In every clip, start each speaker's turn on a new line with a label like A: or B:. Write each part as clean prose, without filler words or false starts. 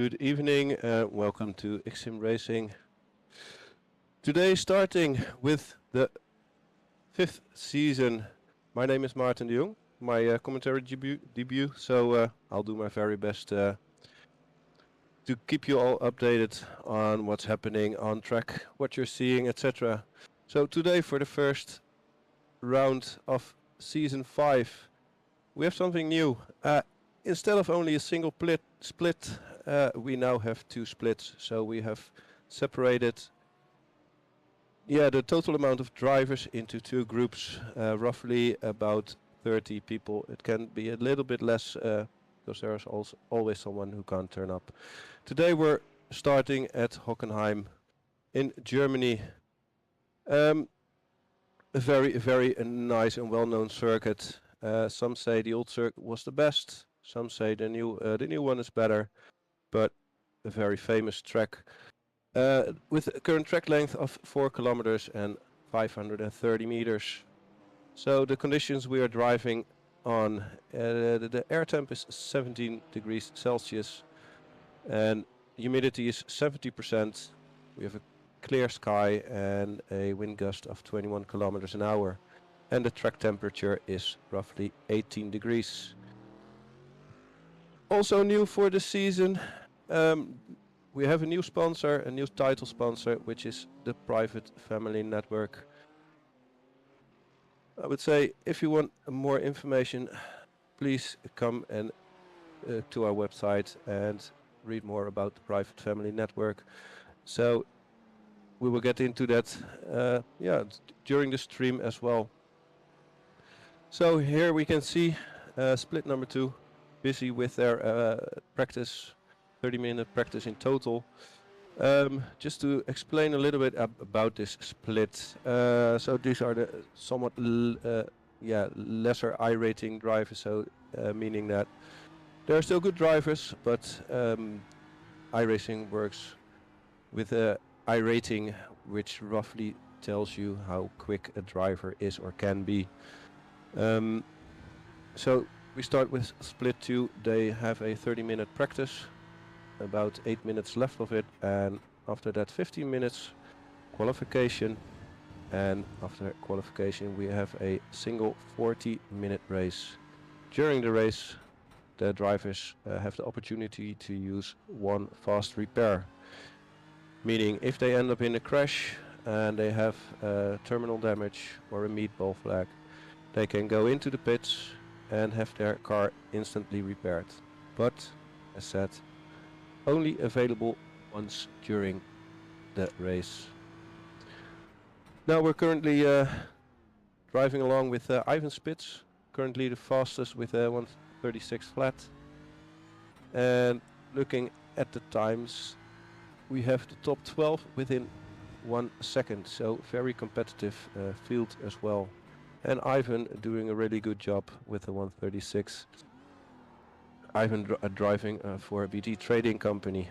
A: Good evening, welcome to X-SiM Racing. Today starting with the 5th season. My name is Maarten de Jong, my commentary debut, so I'll do my very best to keep you all updated on what's happening on track, what you're seeing, etc. So today for the first round of season 5, we have something new. Instead of only a single split, we now have 2 splits. So we have separated the total amount of drivers into 2 groups, roughly about 30 people. It can be a little bit less because there's also always someone who can't turn up. Today we're starting at Hockenheim in Germany. A very nice and well-known circuit. Some say the old circuit was the best. Some say the new one is better, but a very famous track with a current track length of 4 kilometers and 530 meters. So the conditions we are driving on, the air temp is 17 degrees Celsius and humidity is 70%. We have a clear sky and a wind gust of 21 kilometers an hour, and the track temperature is roughly 18 degrees. Also new for the season, we have a new sponsor, a new title sponsor, which is the Private Family Network. I would say if you want more information, please come and to our website and read more about the Private Family Network. So we will get into that during the stream as well. So here we can see split number 2 busy with their practice, 30-minute practice in total. Just to explain a little bit about this split. So these are the somewhat lesser I-rating drivers, so meaning that they're still good drivers, but I-racing works with a I-rating which roughly tells you how quick a driver is or can be. So we start with split 2. They have a 30-minute practice, about 8 minutes left of it, and after that 15 minutes qualification, and after qualification we have a single 40-minute race. During the race the drivers have the opportunity to use 1 fast repair, meaning if they end up in a crash and they have terminal damage or a meatball flag, they can go into the pits and have their car instantly repaired. But as said, only available once during the race. Now we're currently driving along with Ivan Spitz, currently the fastest with a 136 flat. And looking at the times, we have the top 12 within 1 second, so very competitive field as well. And Ivan doing a really good job with the 136. Ivan driving for a BT trading company.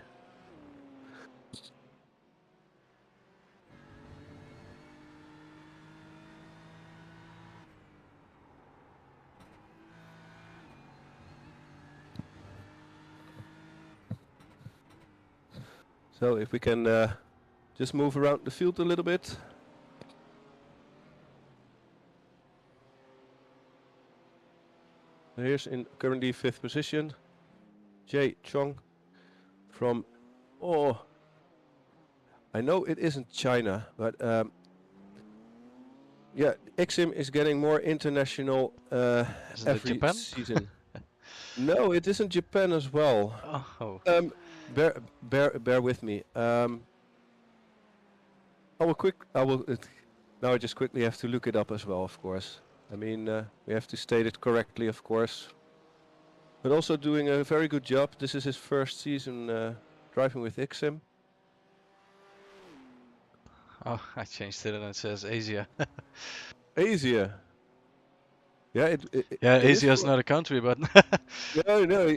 A: So if we can just move around the field a little bit. Here's in currently 5th position, Jay Chong from, I know it isn't China, but X-SiM is getting more international every season. No, it isn't Japan as well.
B: Oh.
A: Bear with me. Now I just quickly have to look it up as well, of course. I mean, we have to state it correctly, of course. But also doing a very good job. This is his first season driving with X-SiM.
B: Oh, I changed it and it says Asia.
A: Asia. Yeah,
B: Asia is not a country, but
A: no.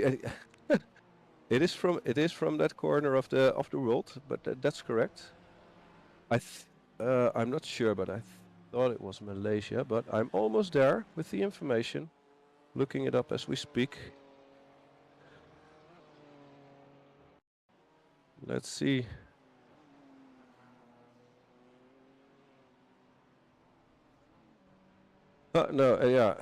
A: It is from that corner of the world, but that's correct. I'm not sure, but I thought it was Malaysia, but I'm almost there with the information. Looking it up as we speak. Let's see. No, yeah.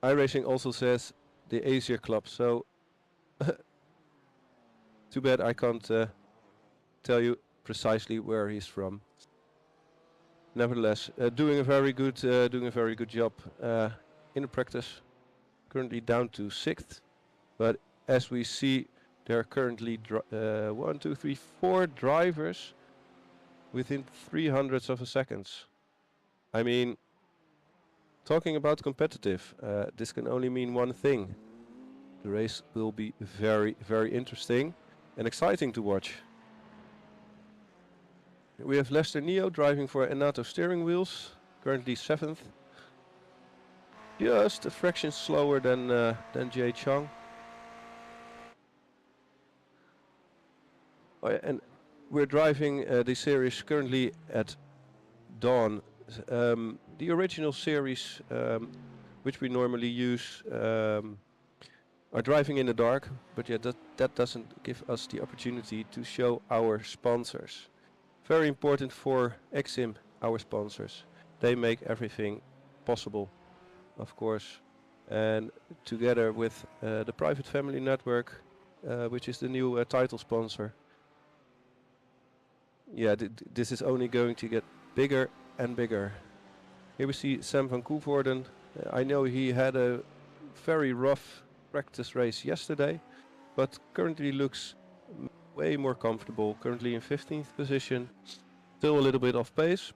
A: iRacing also says the Asia Club, so too bad I can't tell you precisely where he's from. Nevertheless, doing a very good job in the practice. Currently down to 6th, but as we see, there are currently 1, 2, 3, 4 drivers within 300ths of a second. I mean, talking about competitive, this can only mean one thing. The race will be very interesting and exciting to watch. We have Lester Neo driving for Enato steering wheels, currently 7th. Just a fraction slower than Jay Chang. Oh, yeah, and we're driving the series currently at dawn. The original series, which we normally use, are driving in the dark, but yeah, that doesn't give us the opportunity to show our sponsors. Very important for X-SiM, our sponsors. They make everything possible, of course. And together with the Private Family Network, which is the new title sponsor. Yeah, this is only going to get bigger and bigger. Here we see Sam van Koevoorden. I know he had a very rough practice race yesterday, but currently looks way more comfortable. Currently in 15th position, still a little bit off pace,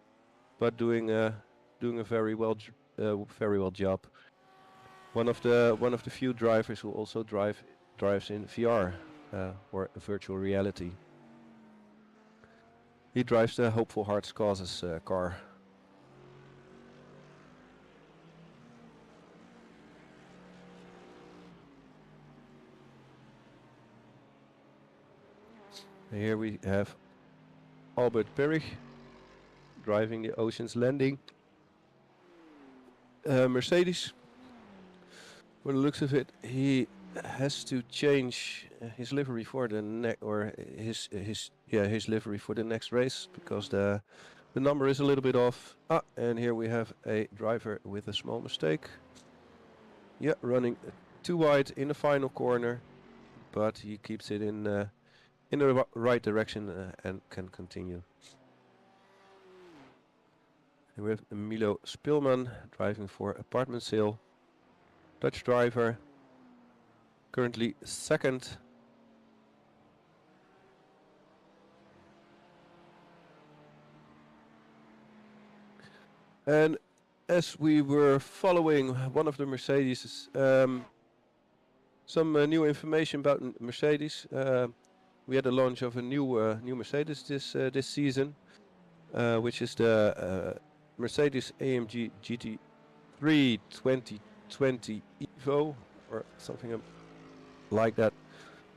A: but doing a very well job. One of the few drivers who also drives in VR or virtual reality. He drives the Hopeful Hearts Causes car. Here we have Albert Perrig driving the Ocean's Landing Mercedes. For the looks of it, he has to change his livery for the his livery for the next race because the number is a little bit off. And here we have a driver with a small mistake. Yeah, running too wide in the final corner, but he keeps it in the right direction and can continue. And we have Milo Spilman driving for Apartment Sale. Dutch driver, currently 2nd. And as we were following one of the Mercedes, some new information about Mercedes. We had a launch of a new Mercedes this season, which is the Mercedes AMG GT3 2020 Evo or something like that.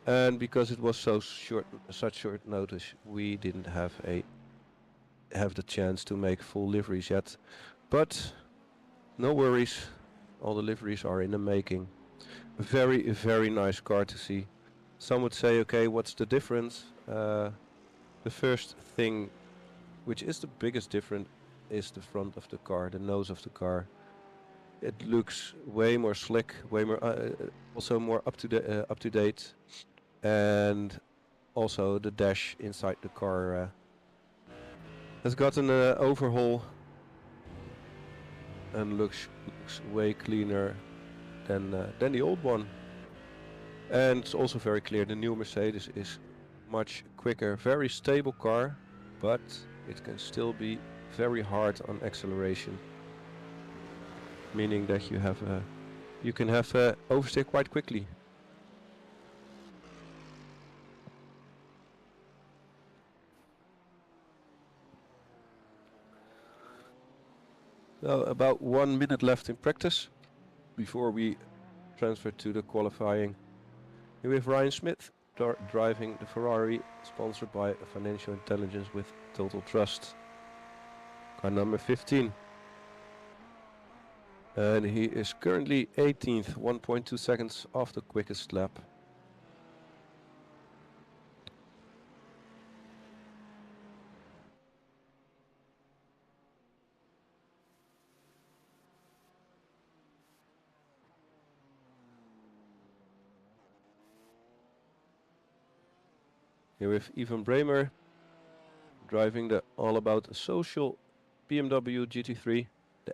A: And because it was such short notice, we didn't have the chance to make full liveries yet. But no worries, all the liveries are in the making. Very nice car to see. Some would say, okay, what's the difference? The first thing, which is the biggest difference, is the front of the car, the nose of the car. It looks way more slick, way more, also more up to date, and also the dash inside the car has gotten an overhaul and looks way cleaner than the old one. And it's also very clear the new Mercedes is much quicker, very stable car, but it can still be very hard on acceleration, meaning that you can have oversteer quite quickly. So about 1 minute left in practice before we transfer to the qualifying. Here we have Ryan Smith driving the Ferrari, sponsored by Financial Intelligence with Total Trust. Car number 15. And he is currently 18th, 1.2 seconds off the quickest lap. Here with Ivan Bremer driving the all about social BMW GT3, the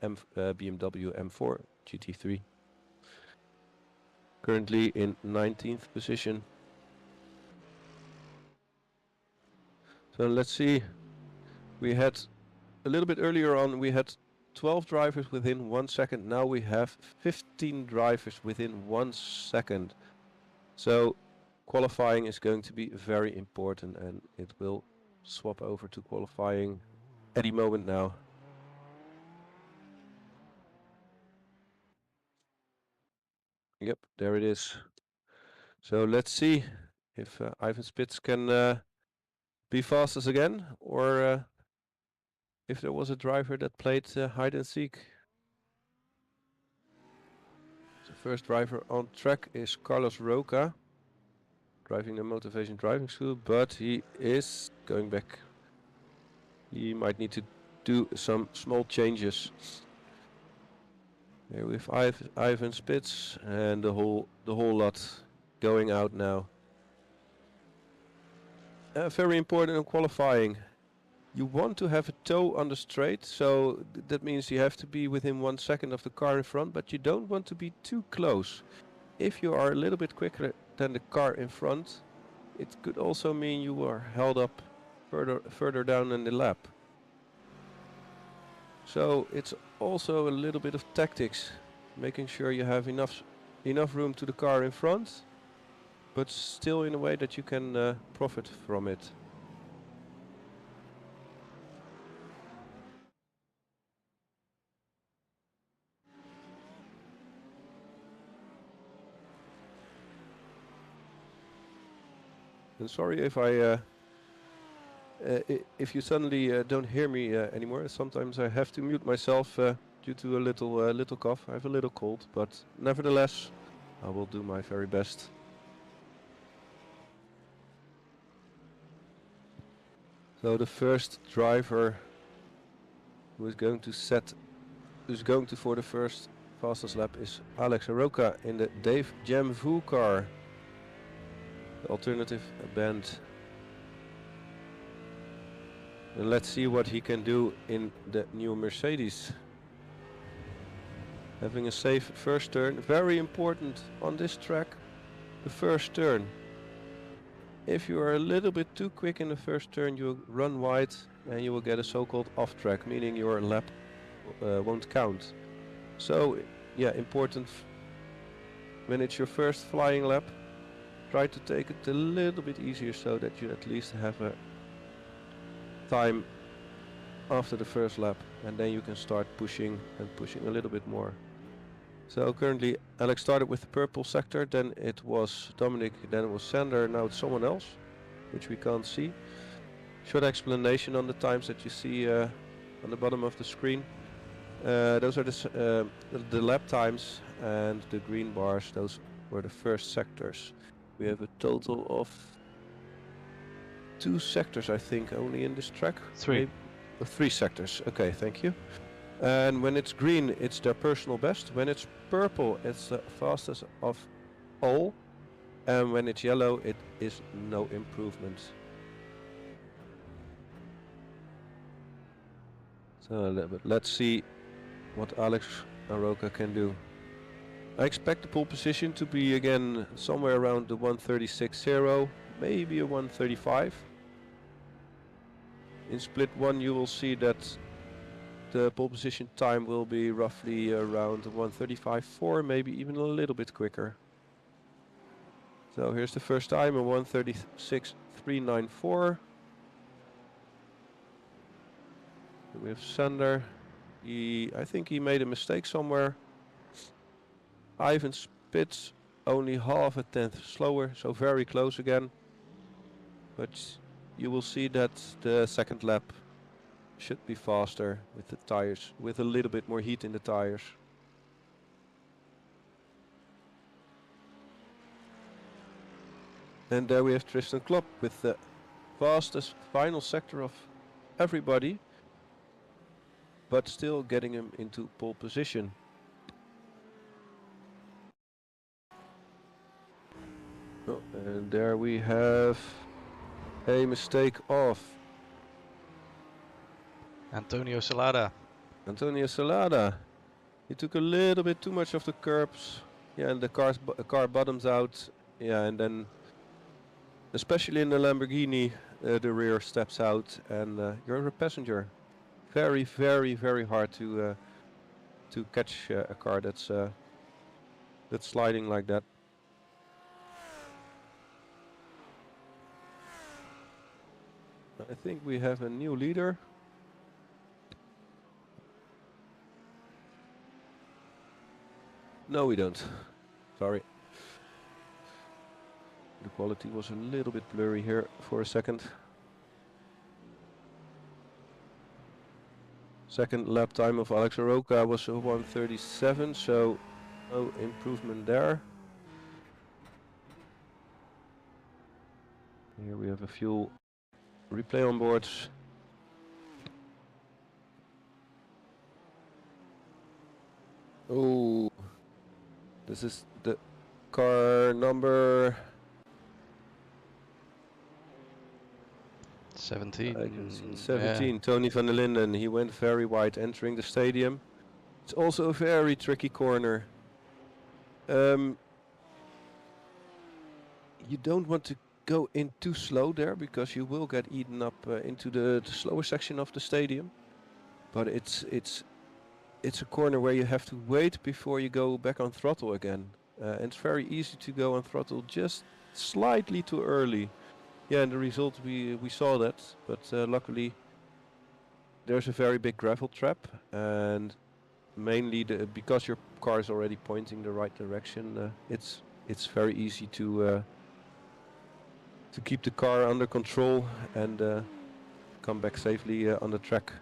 A: BMW M4 GT3. Currently in 19th position. So let's see. We had a little bit earlier on, we had 12 drivers within 1 second. Now we have 15 drivers within 1 second. So qualifying is going to be very important, and it will swap over to qualifying any moment now. Yep, there it is. So let's see if Ivan Spitz can be fastest again, or if there was a driver that played hide and seek. The first driver on track is Carlos Roca, driving the Motivation Driving School, but he is going back. He might need to do some small changes. Here with Ivan Spitz and the whole lot going out now. Very important in qualifying. You want to have a toe on the straight, so that means you have to be within 1 second of the car in front, but you don't want to be too close. If you are a little bit quicker than the car in front, it could also mean you are held up further down in the lap. So it's also a little bit of tactics, making sure you have enough room to the car in front, but still in a way that you can profit from it. And sorry if you suddenly don't hear me anymore. Sometimes I have to mute myself due to a little cough. I have a little cold, but nevertheless, I will do my very best. So the first driver who is going to for the first fastest lap is Alex Aroca in the Dave Jamvu car, the alternative band. And let's see what he can do in the new Mercedes. Having a safe first turn, very important on this track, the first turn. If you are a little bit too quick in the first turn, you will run wide and you will get a so-called off-track, meaning your lap won't count. So, yeah, important when it's your first flying lap, try to take it a little bit easier so that you at least have a time after the first lap, and then you can start pushing a little bit more. So currently Alex started with the purple sector, then it was Dominic, then it was Sander, now it's someone else, which we can't see. Short explanation on the times that you see on the bottom of the screen. Those are the lap times, and the green bars, those were the first sectors. We have a total of 2 sectors, I think, only in this track.
B: 3.
A: 3 sectors. Okay, thank you. And when it's green, it's their personal best. When it's purple, it's the fastest of all. And when it's yellow, it is no improvement. So let's see what Alex Aroca can do. I expect the pole position to be again somewhere around the 136.0, maybe a 135. In split 1 you will see that the pole position time will be roughly around 135.4, maybe even a little bit quicker. So here's the first time, a 136.394. We have Sander. I think he made a mistake somewhere. Ivan Spitz only half a tenth slower, so very close again. But you will see that the second lap should be faster with the tires, with a little bit more heat in the tires. And there we have Tristan Klopp with the fastest final sector of everybody, but still getting him into pole position. Oh, and there we have A mistake of
B: Antonio Salada.
A: Antonio Salada. He took a little bit too much of the curbs. Yeah, and the car bottoms out. Yeah, and then especially in the Lamborghini, the rear steps out, and you're a passenger. Very, very, very hard to catch a car that's sliding like that. I think we have a new leader. No, we don't. Sorry. The quality was a little bit blurry here for a second. Second lap time of Alex Aroca was 1:37, so no improvement there. Here we have a fuel replay on board. Oh, this is the car number
B: 17.
A: I can see 17. Tony van der Linden. He went very wide entering the stadium. It's also a very tricky corner. You don't want to go in too slow there because you will get eaten up into the slower section of the stadium. But it's a corner where you have to wait before you go back on throttle again. And it's very easy to go on throttle just slightly too early. Yeah, and the result we saw that, but luckily there's a very big gravel trap, and mainly because your car is already pointing the right direction, it's very easy to keep the car under control and come back safely on the track.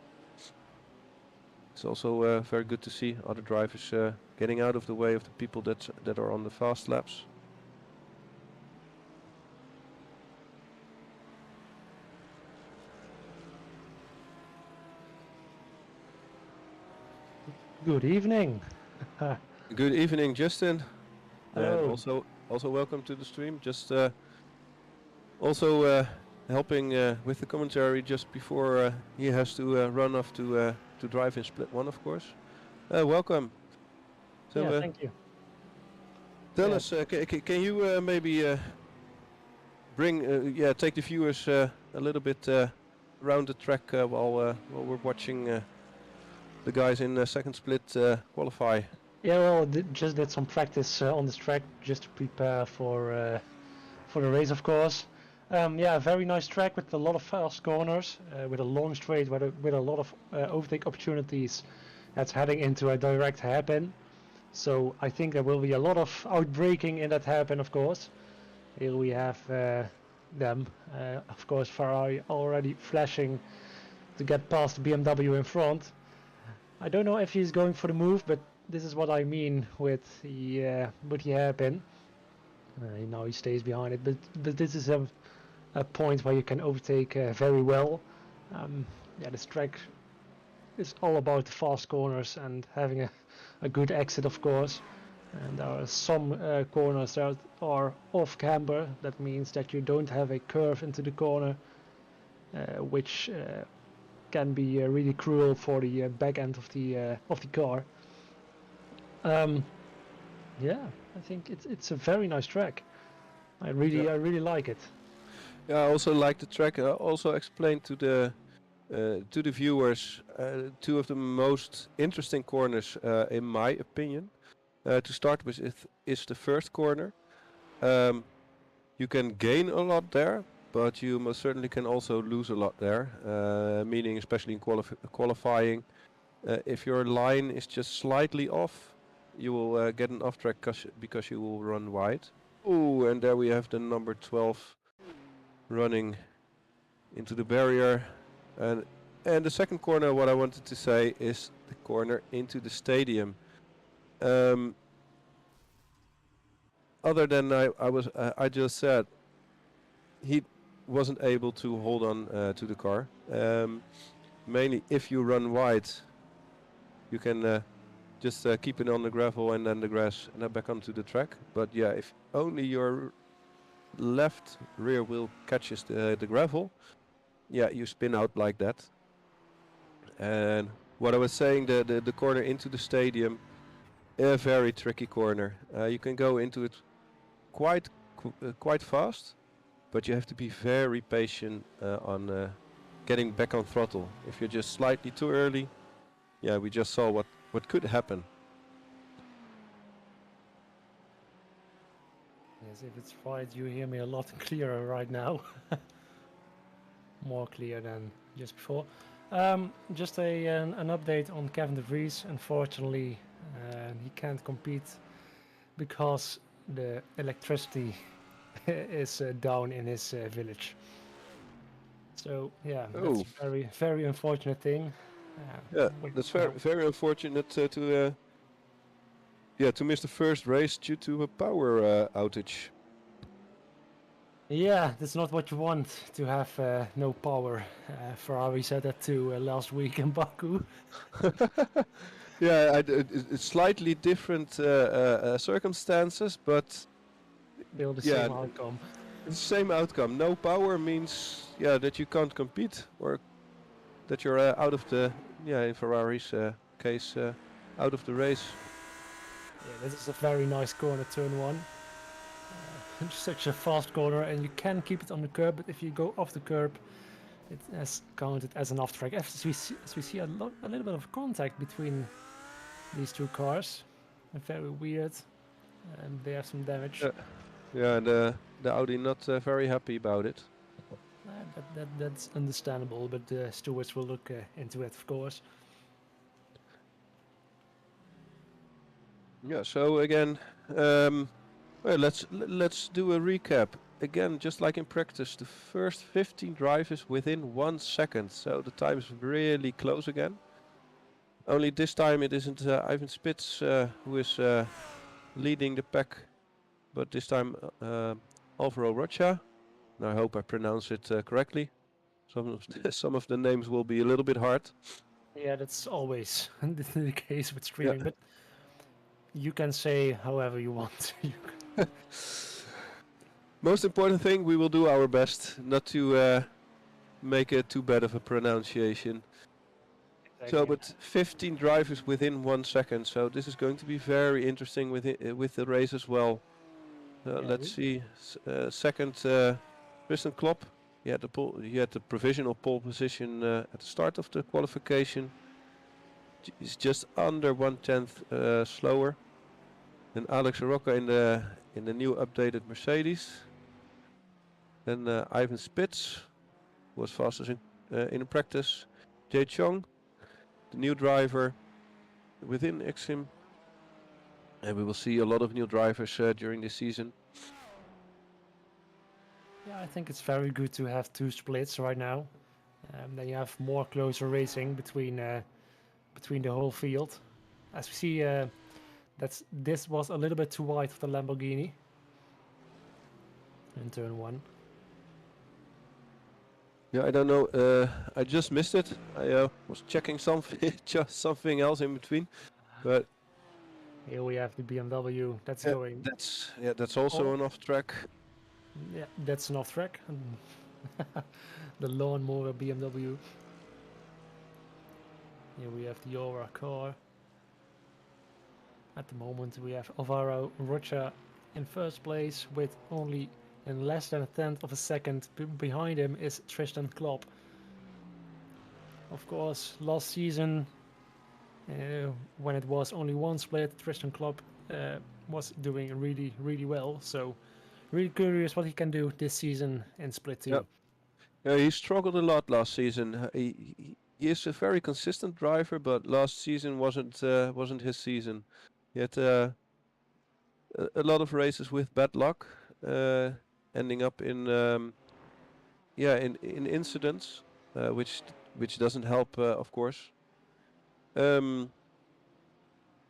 A: It's also very good to see other drivers getting out of the way of the people that are on the fast laps.
C: Good evening.
A: Good evening, Justin.
C: Hello.
A: And also welcome to the stream. Just also helping with the commentary just before he has to run off to drive in Split 1, of course. Welcome. So
C: yeah, thank you.
A: tell us, can you maybe take the viewers a little bit around the track while we're watching the guys in second split qualify?
C: Yeah, well, just did some practice on this track just to prepare for the race, of course. Yeah, very nice track with a lot of fast corners, with a long straight, with a lot of overtake opportunities. That's heading into a direct hairpin. So I think there will be a lot of outbraking in that hairpin, of course. Here we have them, of course, Ferrari already flashing to get past the BMW in front. I don't know if he's going for the move, but this is what I mean with the hairpin. Now he stays behind it, but this is a point where you can overtake very well. Yeah, this track is all about the fast corners and having a good exit, of course. And there are some corners that are off camber. That means that you don't have a curve into the corner, which can be really cruel for the back end of the car. Yeah, I think it's a very nice track. I really like it.
A: Yeah, I also like the track. I also explained to the viewers two of the most interesting corners in my opinion. To start with is the first corner. You can gain a lot there, but you most certainly can also lose a lot there, meaning especially in qualifying. If your line is just slightly off, you will get an off track because you will run wide. Oh, and there we have the number 12 running into the barrier. And the second corner, what I wanted to say, is the corner into the stadium. Other than I just said, he wasn't able to hold on to the car. Mainly if you run wide, you can just keep it on the gravel and then the grass and then back onto the track. But yeah, if only you're left rear wheel catches the gravel, yeah, you spin out like that. And what I was saying, the corner into the stadium, a very tricky corner. You can go into it quite fast, but you have to be very patient on getting back on throttle. If you're just slightly too early, yeah, we just saw what could happen.
C: Yes, if it's right, you hear me a lot clearer right now. More clear than just before. Just an update on Kevin de Vries. Unfortunately, he can't compete because the electricity is down in his village. So yeah, that's
A: Oh,
C: a very, very unfortunate thing.
A: yeah,
C: We-
A: that's
C: now-
A: very unfortunate to miss the first race due to a power outage.
C: Yeah, that's not what you want to have no power. Ferrari said that too last week in Baku.
A: Yeah, it's slightly different circumstances, but
C: Still the
A: yeah,
C: same outcome.
A: the same outcome. No power means that you can't compete, or that you're out of the in Ferrari's case out of the race.
C: Yeah, this is a very nice corner, turn one. Such a fast corner, and you can keep it on the curb, but if you go off the curb, it is counted as an off track. As we see a little bit of contact between these two cars. Very weird, and they have some damage.
A: Yeah, the Audi not very happy about it.
C: That's understandable, but the stewards will look into it, of course.
A: Yeah. So again, well, let's do a recap. Again, just like in practice, the first 15 drivers within 1 second. So the time is really close again. Only this time it isn't Ivan Spitz who is leading the pack, but this time Alvaro Rocha. And I hope I pronounce it correctly. Some of the names will be a little bit hard.
C: Yeah, that's always the case with
A: Yeah.
C: streaming, but you can say however you want.
A: Most important thing, we will do our best not to make it too bad of a pronunciation. So, but 15 drivers within 1 second. So this is going to be very interesting with the race as well. Let's see. Second, Tristan Klopp. He had the provisional pole position at the start of the qualification. He's just under 1/10 slower than Alex Rocca in the new updated Mercedes. Then Ivan Spitz was fastest in practice. Jay Chong, the new driver within X-SiM. And we will see a lot of new drivers during this season.
C: Yeah, I think it's very good to have two splits right now. Then you have more closer racing between the whole field. As we see, this was a little bit too wide of the Lamborghini in turn one.
A: Yeah, I don't know. I just missed it. I was checking something, just something else in between. But
C: Here we have the BMW that's
A: yeah,
C: going.
A: that's also
C: Oh.
A: an off track.
C: Yeah, that's an off track. The lawnmower BMW. Here we have the Aura car. At the moment we have Alvaro Rocha in first place with only in less than a tenth of a second. Behind him is Tristan Klopp. Of course, last season when it was only one split, Tristan Klopp was doing really, really well. So really curious what he can do this season in split 2.
A: Yep. Yeah, he struggled a lot last season. He is a very consistent driver, but last season wasn't his season. He had a lot of races with bad luck, ending up in in incidents, which doesn't help, of course.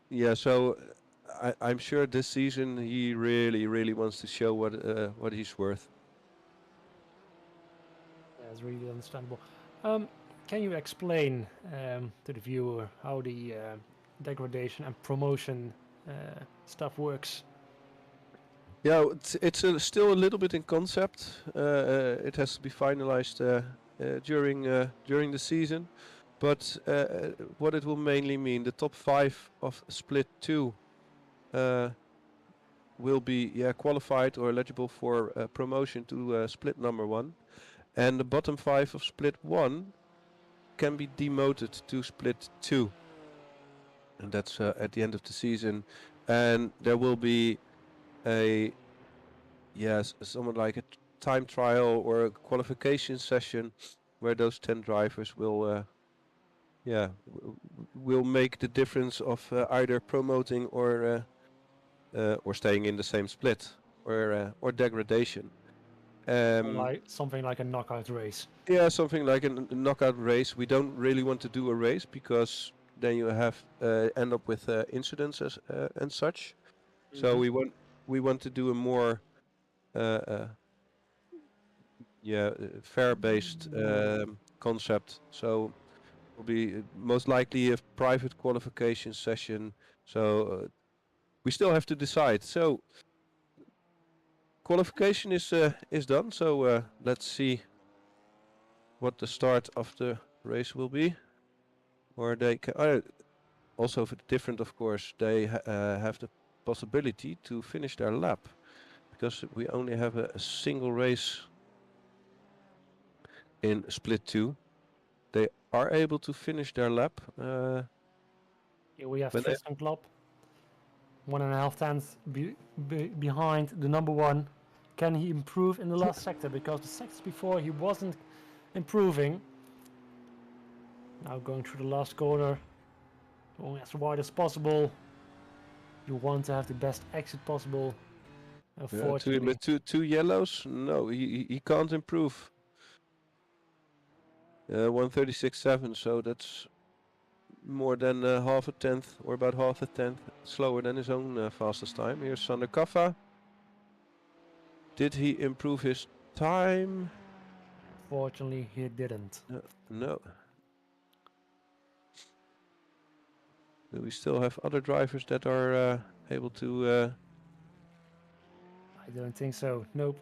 A: Yeah, so I'm sure this season he really wants to show what he's worth.
C: Yeah, it's really understandable. Can you explain to the viewer how the degradation and promotion stuff works?
A: Yeah, still a little bit in concept. It has to be finalized during the season. But what it will mainly mean, the top 5 of Split 2 uh, will be qualified or eligible for promotion to Split number 1. And the bottom 5 of Split 1 can be demoted to Split 2. And that's at the end of the season. And there will be a somewhat like a time trial or a qualification session where those 10 drivers will make the difference of either promoting or staying in the same split or degradation.
C: Like something like a knockout race.
A: Yeah, something like a knockout race. We don't really want to do a race because then you have end up with incidents and such. So we want to do a more uh, fair-based concept. So will be most likely a private qualification session. So we still have to decide. So qualification is done. So let's see what the start of the race will be. Or they can also different, of course. They have the possibility to finish their lap because we only have a single race in Split 2. They are able to finish their lap.
C: Here we have
A: When they-
C: Tristan Klopp, 1.5 tenths behind the number 1. Can he improve in the last sector? Because the sectors before he wasn't improving. Now going through the last corner, going as wide as possible. You want to have the best exit possible. Unfortunately,
A: two yellows? No, he can't improve. 136.7, so that's more than half a tenth, or about half a tenth slower than his own fastest time. Here's Sander Kaffa. Did he improve his time?
C: unfortunately he didn't.
A: No. Do we still have other drivers that are able to?
C: I don't think so. Nope.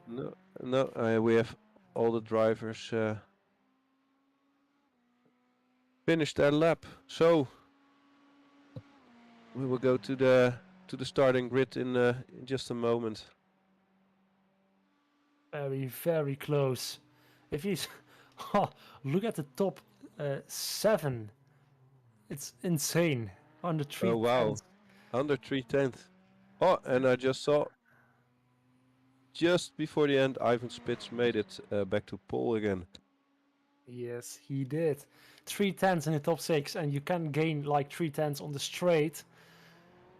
A: No. We have all the drivers finished their lap. So we will go to the starting grid in just a moment.
C: Very, very close. If he's look at the top 7. It's insane. Under 3
A: Oh wow,
C: tenths.
A: under 3/10. Oh, and I just saw just before the end, Ivan Spitz made it back to pole again.
C: Yes, he did. 3 tenths in the top 6, and you can gain like 3 tenths on the straight.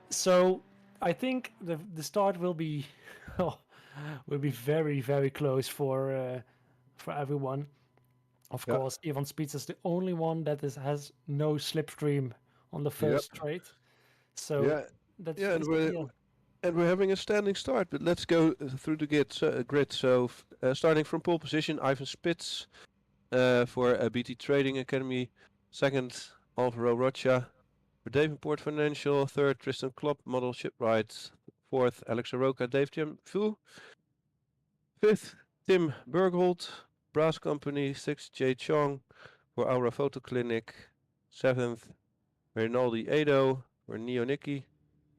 C: So I think the start will be very, very close for everyone. Of course, Ivan Spitz is the only one that has no slipstream on the first straight. So that's
A: and we're having a standing start. But let's go through the grid. So starting from pole position, Ivan Spitz for BT Trading Academy. Second, Alvaro Rocha. For Davenport Financial. Third, Tristan Klopp, Model Shipwright. Fourth, Alex Aroka, Dave Fu. Fifth, Tim Bergholt, Brass Company. Sixth, Jay Chong for Aura Photo Clinic. Seventh, Rinaldi Edo for Neoniki.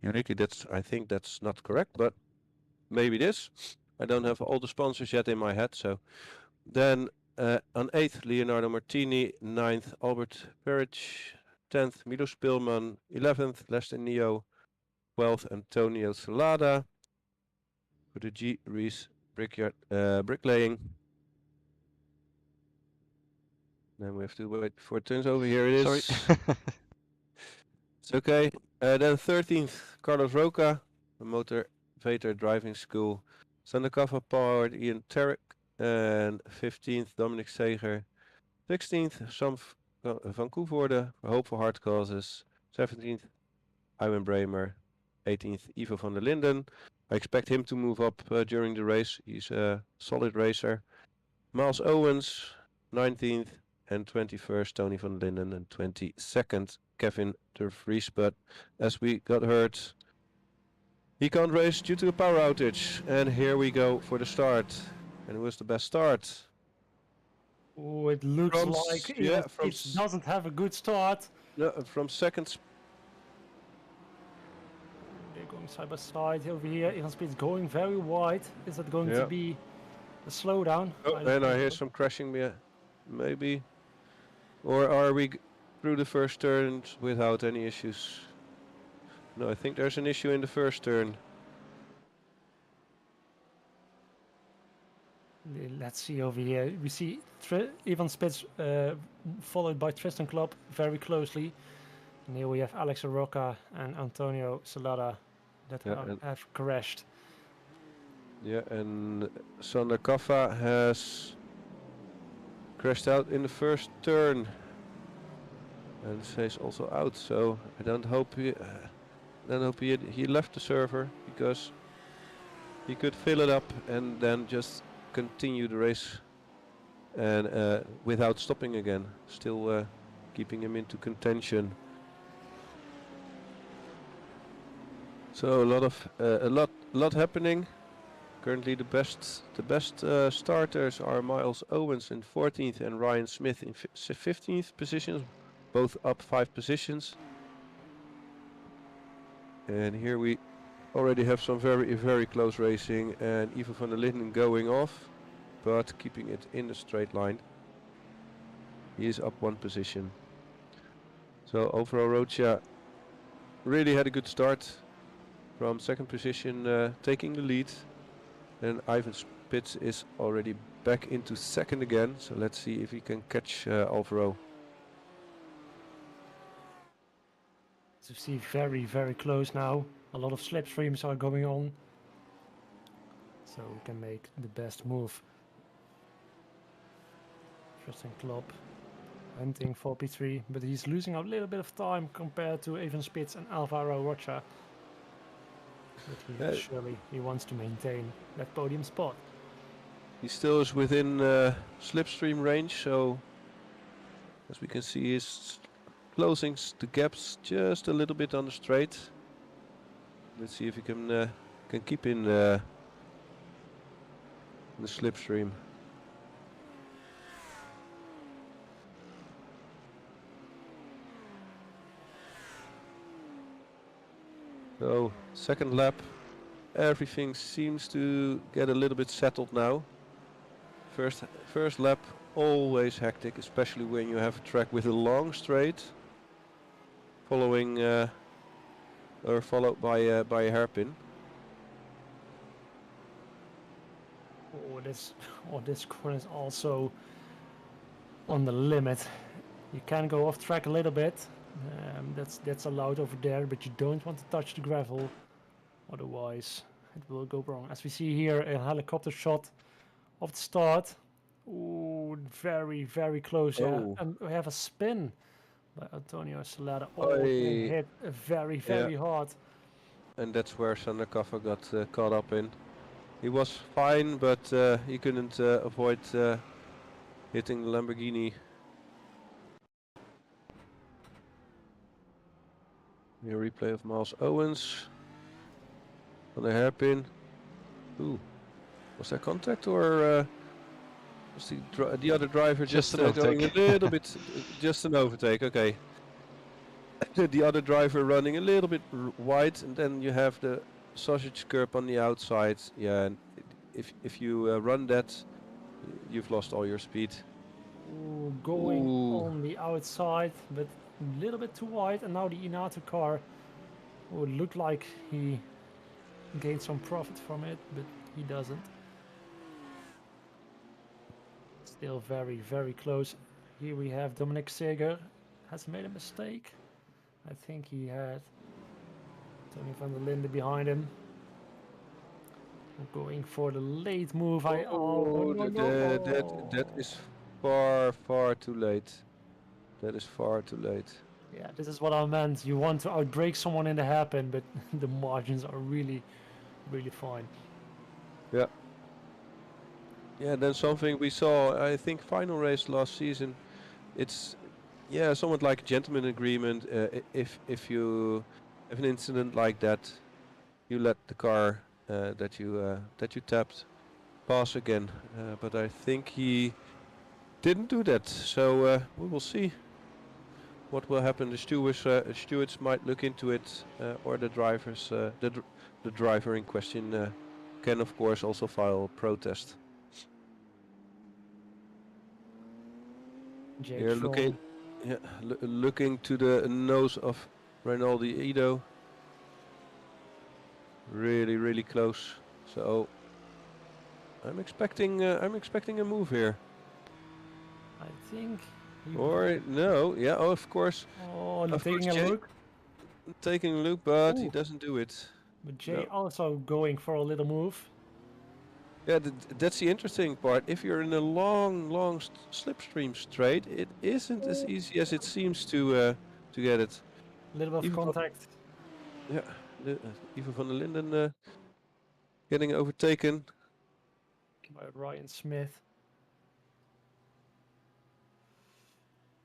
A: Neoniki, I think that's not correct, but maybe it is. I don't have all the sponsors yet in my head. So then on 8th, Leonardo Martini. 9th, Albert Perich. 10th, Milo Spilman. 11th, Lester Neo. 12th, Antonio Salada for the G. Reese Bricklaying. Then we have to wait before it turns over. Here it is.
B: Sorry.
A: It's okay. Then 13th, Carlos Roca, Motivator Driving School. Sandakava Powered, Ian Tarek. And 15th, Dominic Seger. 16th, Sam van Koevoorde for Hope for Hard Causes. 17th, Iwan Bramer. 18th, Ivo van der Linden. I expect him to move up during the race. He's a solid racer. Miles Owens, 19th. And 21st, Tony van der Linden. And 22nd, Kevin de Vries. But as we got heard, He can't race due to a power outage. And here we go for the start. And it was the best start.
C: Oh, it looks
A: From
C: like
A: yeah,
C: it doesn't have a good start.
A: No, from second.
C: They're going side by side over here. Ivan Speed's going very wide. Is that going to be a slowdown?
A: Oh, and I hear some crashing, maybe. Or are we through the first turns without any issues? No, I think there's an issue in the first turn.
C: Let's see over here. We see Ivan Spitz followed by Tristan Klopp very closely. And here we have Alex Arroca and Antonio Salada that have crashed.
A: Yeah, and Sander Kaffa has crashed out in the first turn. And says also out, so I don't hope he left the server, because he could fill it up and then just continue the race and without stopping again, still keeping him into contention. So a lot happening. Currently the best starters are Miles Owens in 14th and Ryan Smith in 15th positions, both up 5 positions. And here we already have some very close racing, and Ivo van der Linden going off, but keeping it in the straight line. He is up 1 position. So overall Rocha really had a good start from second position, taking the lead. And Ivan Spitz is already back into second again, so let's see if he can catch Alvaro.
C: So you see very close now. A lot of slipstreams are going on, so we can make the best move. Tristan Klopp hunting for P3, but he's losing a little bit of time compared to Ivan Spitz and Alvaro Rocha. But surely he wants to maintain that podium spot.
A: He still is within slipstream range, so as we can see he's closing the gaps just a little bit on the straight. Let's see if he can keep in the slipstream. So second lap, everything seems to get a little bit settled now. First lap always hectic, especially when you have a track with a long straight, following or followed by a hairpin.
C: This corner is also on the limit. You can go off track a little bit. That's allowed over there, but you don't want to touch the gravel, otherwise it will go wrong. As we see here, a helicopter shot of the start. Ooh, very close. Yeah, and we have a spin by Antonio Salada. Hit very hard.
A: And that's where Sander Kaffa got caught up in. He was fine, but he couldn't avoid hitting the Lamborghini. Here replay of Miles Owens on the hairpin. Ooh, was that contact, or was the other driver just going a little bit, just an overtake? Okay. The other driver running a little bit wide, and then you have the sausage curb on the outside. Yeah, and if you run that, you've lost all your speed.
C: Ooh, going on the outside, but a little bit too wide, and now the Inato car would look like he gained some profit from it, but he doesn't. Still very close. Here we have Dominic Seger has made a mistake. I think he had Tony van der Linden behind him. Going for the late move.
A: That is far too late. That is far too late.
C: Yeah, this is what I meant. You want to outbrake someone in the hairpin, but the margins are really fine.
A: Yeah. Yeah, then something we saw, I think, final race last season. It's somewhat like a gentleman agreement. If you have an incident like that, you let the car that you tapped pass again. But I think he didn't do that. So we will see what will happen. The stewards might look into it, or the the driver in question can of course also file a protest. Here looking, yeah, looking to the nose of Rinaldi Ido. Really close. So I'm expecting a move here.
C: I think.
A: Or no, yeah, oh, of course.
C: Oh,
A: Of
C: taking
A: course,
C: a
A: Jay
C: look.
A: taking a look, but he
C: Ooh.
A: doesn't do it.
C: But Jay
A: No.
C: also going for a little move.
A: Yeah, that's the interesting part. If you're in a long slipstream straight, it isn't as easy as it seems to get it.
C: A little bit of
A: Even
C: contact.
A: Yeah, Ivo van der Linden getting overtaken.
C: By Ryan Smith.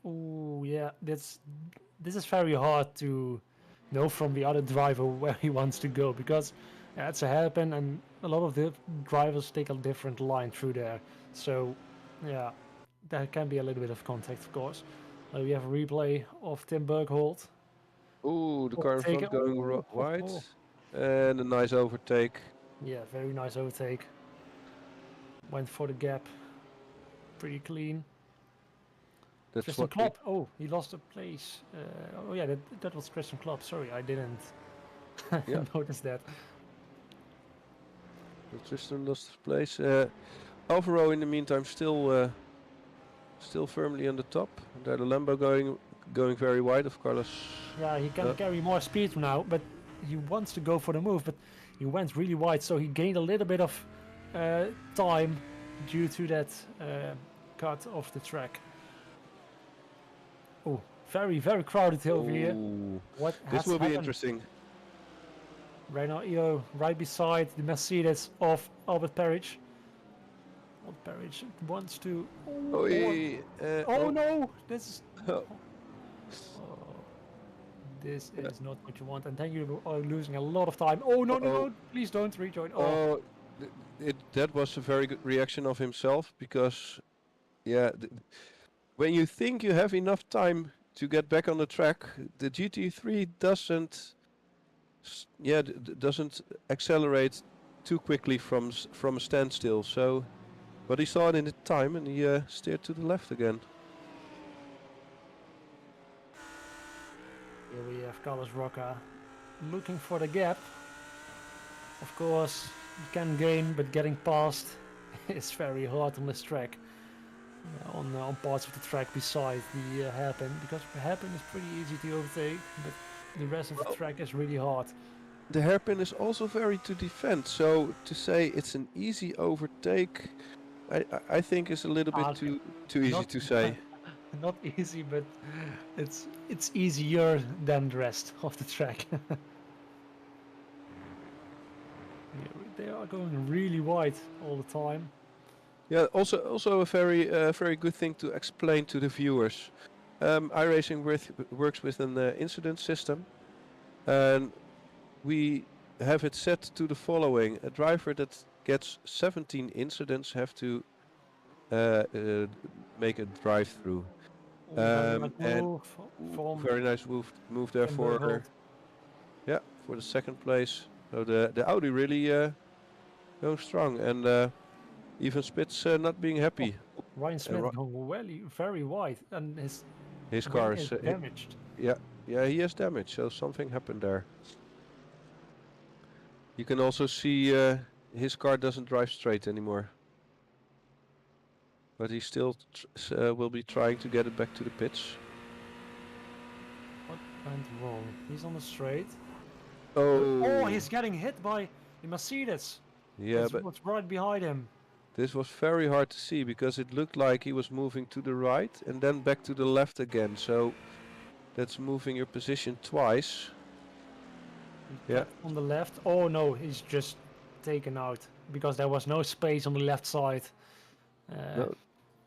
C: Oh yeah, this is very hard to know from the other driver where he wants to go, because it's a hairpin and a lot of the drivers take a different line through there. So yeah, there can be a little bit of contact, of course. We have a replay of Tim Bergholt.
A: Ooh, the car in front going wide,
C: oh.
A: and a nice overtake.
C: Yeah, very nice overtake. Went for the gap. Pretty clean.
A: That's
C: Christian
A: what
C: Klopp. Oh, he lost a place. Oh yeah, that was Christian Klopp. Sorry, I didn't
A: Yeah.
C: notice that.
A: Tristan lost his place. Alvaro in the meantime still firmly on the top. There the Lambo going very wide of Carlos.
C: Yeah, he can carry more speed now, but he wants to go for the move, but he went really wide, so he gained a little bit of time due to that cut off the track. Oh, very crowded over here. What
A: this will be
C: happened?
A: interesting.
C: Renault right beside the Mercedes of Albert Parrish. Albert Parrish wants to. Oh no! This is. This is not what you want, and then you are losing a lot of time. Oh no! Please don't rejoin.
A: Oh, that was a very good reaction of himself, because, yeah, when you think you have enough time to get back on the track, the GT3 doesn't accelerate too quickly from a standstill. So, but he saw it in the time and he steered to the left again.
C: Here we have Carlos Roca looking for the gap. Of course, you can gain, but getting past is very hard on this track. On parts of the track beside the hairpin, because the hairpin is pretty easy to overtake, but the rest of the track is really hard.
A: The hairpin is also very to defend, so to say it's an easy overtake, I think is a little bit too easy to say.
C: Not easy, but it's easier than the rest of the track. They are going really wide all the time.
A: Yeah, also a very good thing to explain to the viewers. iRacing works with an incident system, and we have it set to the following: a driver that gets 17 incidents have to make a drive-through. And very nice move there for the second place. So the Audi really going strong, and even Spitz not being happy.
C: Ryan Smith going very wide, and
A: his car is
C: damaged.
A: Yeah, he has damage, so something happened there. You can also see his car doesn't drive straight anymore. But he still will be trying to get it back to the pits.
C: What went wrong? He's on the straight.
A: Oh,
C: he's getting hit by the Mercedes.
A: Yeah, but
C: what's right behind him.
A: This was very hard to see, because it looked like he was moving to the right and then back to the left again. So that's moving your position twice. Yeah.
C: On the left. Oh no, he's just taken out, because there was no space on the left side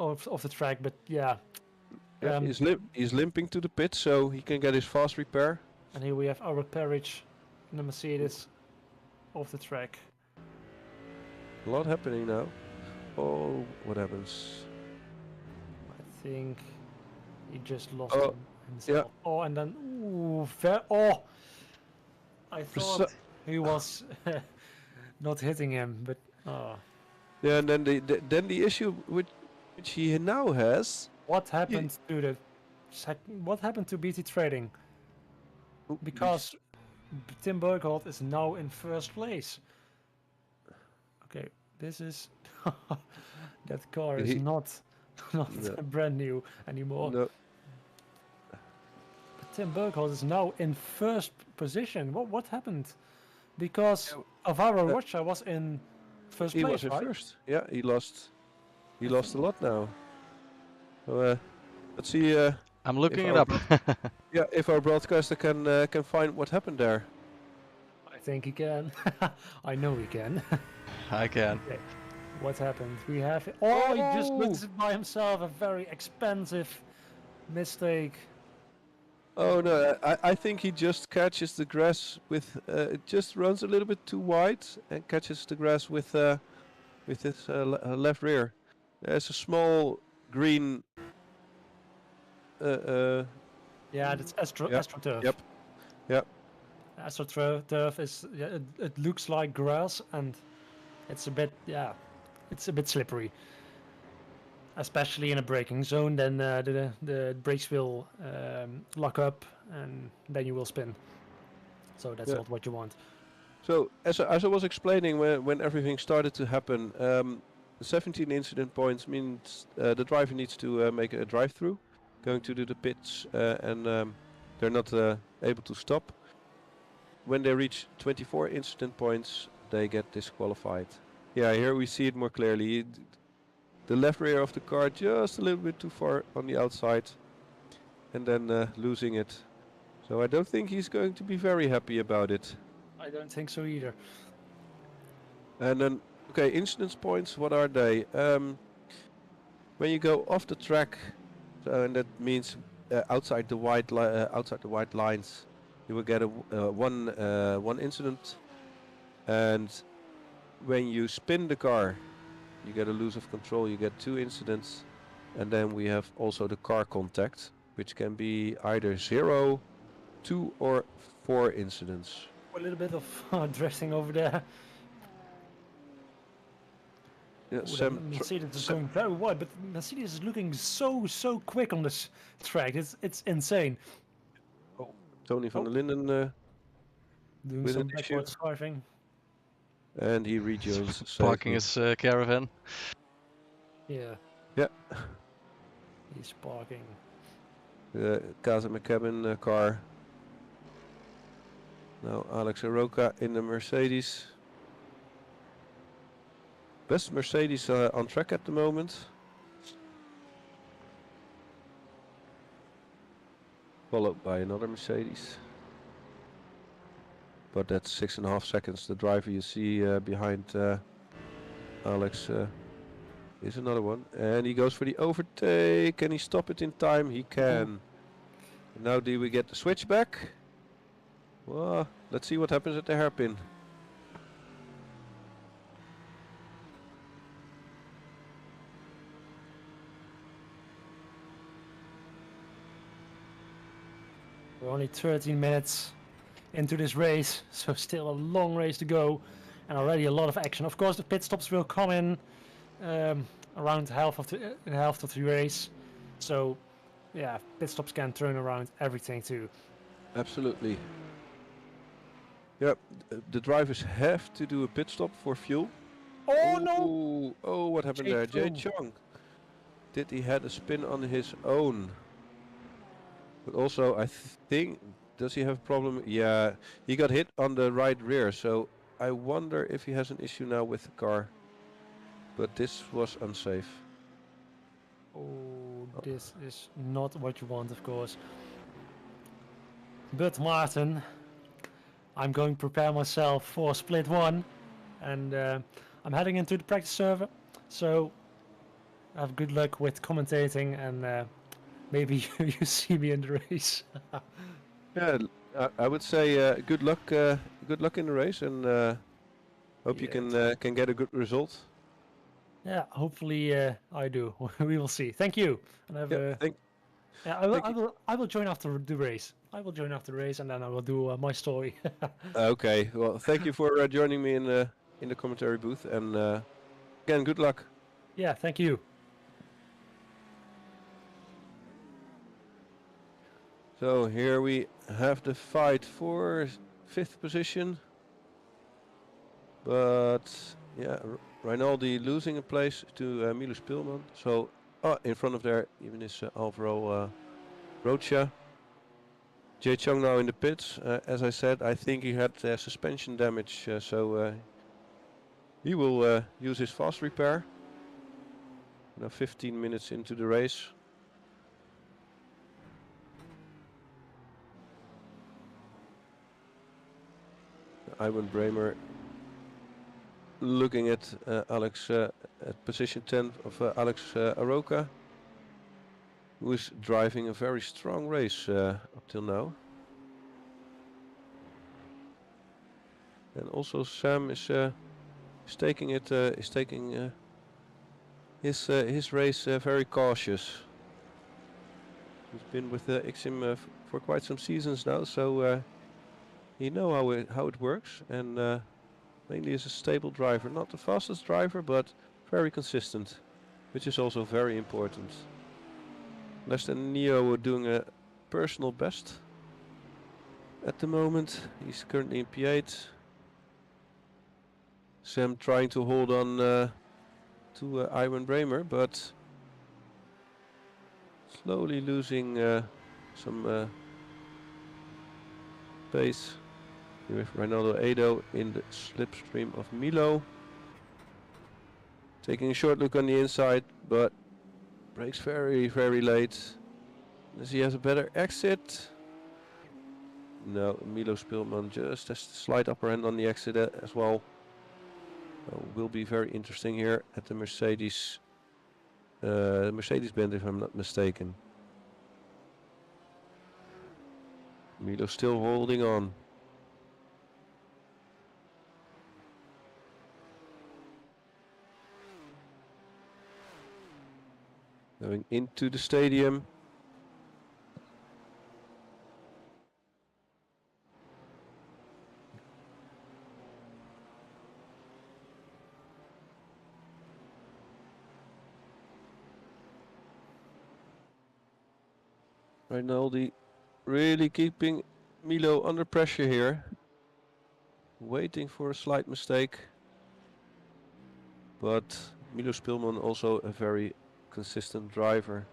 C: of the track. But yeah.
A: He's limping to the pit, so he can get his fast repair.
C: And here we have Albert Parrish in the Mercedes. of the track.
A: A lot happening now. Oh, what happens?
C: I think he just lost
A: Oh,
C: himself. Oh, and then I thought he was not hitting him, but
A: yeah, and then the issue which he now has.
C: what happened to the what happened to BT Trading? Because Tim Burkhold is now in first place. Okay, this is that car is not
A: No.
C: brand new anymore.
A: No.
C: But Tim Burkhold is now in first position. What happened? Because Alvaro Rocha was in first
A: He
C: place,
A: was in
C: right?
A: first. Yeah, he lost. He lost a lot now. So let's see.
B: I'm looking
A: if
B: it
A: our
B: up.
A: Yeah, if our broadcaster can find what happened there.
C: I think he can. I know he can.
B: I can.
C: Okay. What happened? We have. Oh, he just looks by himself. A very expensive mistake.
A: Oh no, I think he just catches the grass with it just runs a little bit too wide and catches the grass with his left rear. There's a small green.
C: Yeah, that's AstroTurf.
A: Yep. Yep.
C: AstroTurf is. Yeah, it looks like grass, and it's a bit. Yeah, it's a bit slippery. Especially in a braking zone, then the brakes will lock up, and then you will spin. So that's not what you want.
A: So as I was explaining when everything started to happen, 17 incident points means the driver needs to make a drive-through, going to do the pits, and they're not able to stop. When they reach 24 incident points, they get disqualified. Yeah, here we see it more clearly. The left rear of the car just a little bit too far on the outside, and then losing it. So I don't think he's going to be very happy about it.
C: I don't think so either.
A: And then, okay, incidence points, what are they? When you go off the track, and that means outside the white lines, you will get a one incident. And when you spin the car, you get a lose of control, you get 2 incidents. And then we have also the car contact, which can be either 0, 2 or 4 incidents.
C: A little bit of dressing over there.
A: Yeah,
C: Mercedes is going very wide, but Mercedes is looking so quick on this track. It's insane.
A: Oh, Tony van der Linden
C: Doing
A: with
C: some
A: an issue.
C: backwards driving.
A: And he rejoins
B: Parking
A: safely.
B: his caravan.
C: Yeah.
A: Yeah.
C: He's parking.
A: The Casa McCabe car. Now Alex Aroca in the Mercedes. Best Mercedes on track at the moment. Followed by another Mercedes. But that's 6.5 seconds. The driver you see behind Alex is another one. And he goes for the overtake. Can he stop it in time? He can. Now do we get the switchback? Well, let's see what happens at the hairpin.
C: We're only 13 minutes into this race, so still a long race to go, and already a lot of action. Of course, the pit stops will come in around half of the race, so yeah, pit stops can turn around everything too.
A: Absolutely. Yep, the drivers have to do a pit stop for fuel.
C: Oh no!
A: Oh, what happened there? Jay Chung. Did he had a spin on his own? But also, I think, does he have a problem? Yeah, he got hit on the right rear, so I wonder if he has an issue now with the car. But this was unsafe.
C: Oh, this is not what you want, of course. But Martin, I'm going to prepare myself for split 1, and I'm heading into the practice server, so have good luck with commentating, and maybe you see me in the race.
A: Yeah, I would say good luck in the race, and Hope you
C: Yeah,
A: can get a good result.
C: yeah. Hopefully, I do. We will see. Thank you. And have
A: Yeah,
C: a.
A: thank
C: Yeah, I will.
A: thank
C: I
A: you.
C: will. I will join after the race. I will join after the race, and then I will do my story.
A: Okay, well, thank you for joining me in the commentary booth, and again, good luck.
C: Yeah. Thank you.
A: So here we have the fight for fifth position, but yeah, Rinaldi losing a place to Milos Pilman. So in front of there even is Alvaro Rocha. Jay Chung now in the pits. As I said, I think he had suspension damage, so he will use his fast repair. Now 15 minutes into the race. Ivan Bramer looking at Alex at position 10 of Alex Aroka, who is driving a very strong race up till now. And also Sam is taking it his race very cautious. He's been with X-SiM for quite some seasons now, so he know how it works, and mainly is a stable driver, not the fastest driver, but very consistent, which is also very important. Lester Neo doing a personal best at the moment. He's currently in P8. Sam trying to hold on to Ivan Bramer, but slowly losing some pace. With Ronaldo Edo in the slipstream of Milo. Taking a short look on the inside, but brakes very, very late. Does he have a better exit? No, Milo Spilman just has a slight upper hand on the exit as well. Will be very interesting here at the Mercedes Mercedes-Benz, if I'm not mistaken. Milo still holding on. Going into the stadium. Rinaldi really keeping Milo under pressure here. Waiting for a slight mistake. But Milo Spilman also a very consistent driver.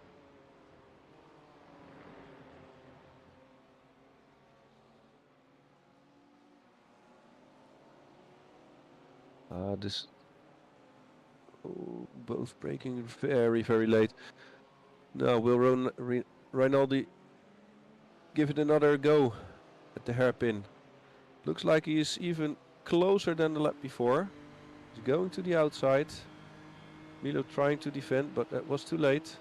A: Both braking very, very late. Now will Rinaldi give it another go at the hairpin? Looks like he is even closer than the lap before. He's going to the outside. Milo trying to defend, but that was too late.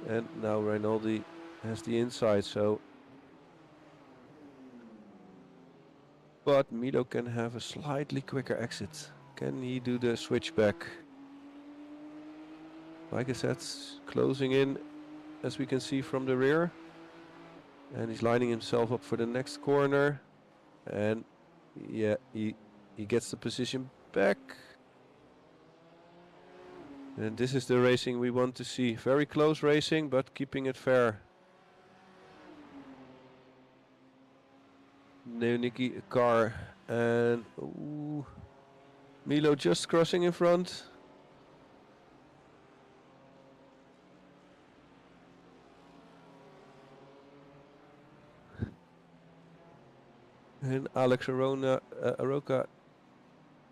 A: And now Rinaldi has the inside, so. But Milo can have a slightly quicker exit. Can he do the switchback? Like I said, closing in as we can see from the rear. And he's lining himself up for the next corner. And yeah, he gets the position back. And this is the racing we want to see. Very close racing, but keeping it fair. Neoniki car and Milo just crossing in front. And Alex Aroka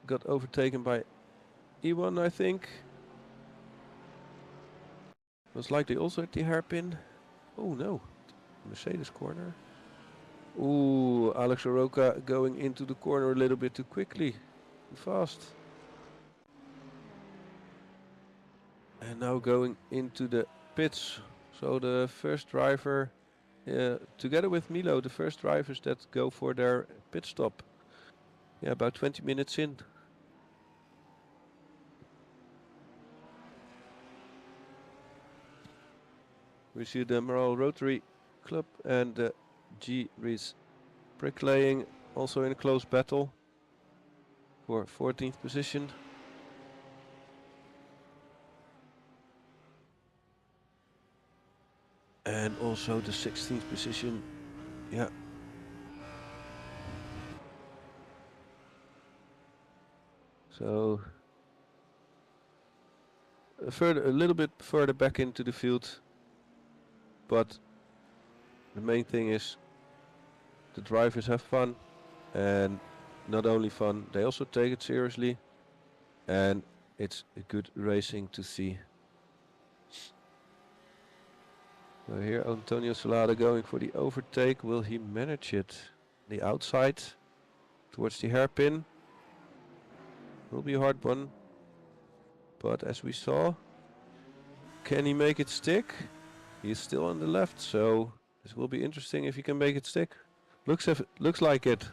A: got overtaken by E1, I think. Was likely also at the hairpin. Oh no, Mercedes corner. Ooh, Alex Aroka going into the corner a little bit too quickly, too fast. And now going into the pits. So the first driver, together with Milo, the first drivers that go for their pit stop. Yeah, about 20 minutes in. We see the Morale Rotary Club and the G-Rees Bricklaying also in a close battle for 14th position. And also the 16th position. Yeah. So a little bit further back into the field, but the main thing is the drivers have fun, and not only fun, they also take it seriously, and it's a good racing to see. So here Antonio Solada going for the overtake. Will he manage it? The outside towards the hairpin. Will be a hard one. But as we saw, can he make it stick? He's still on the left, so this will be interesting if he can make it stick. Looks like it.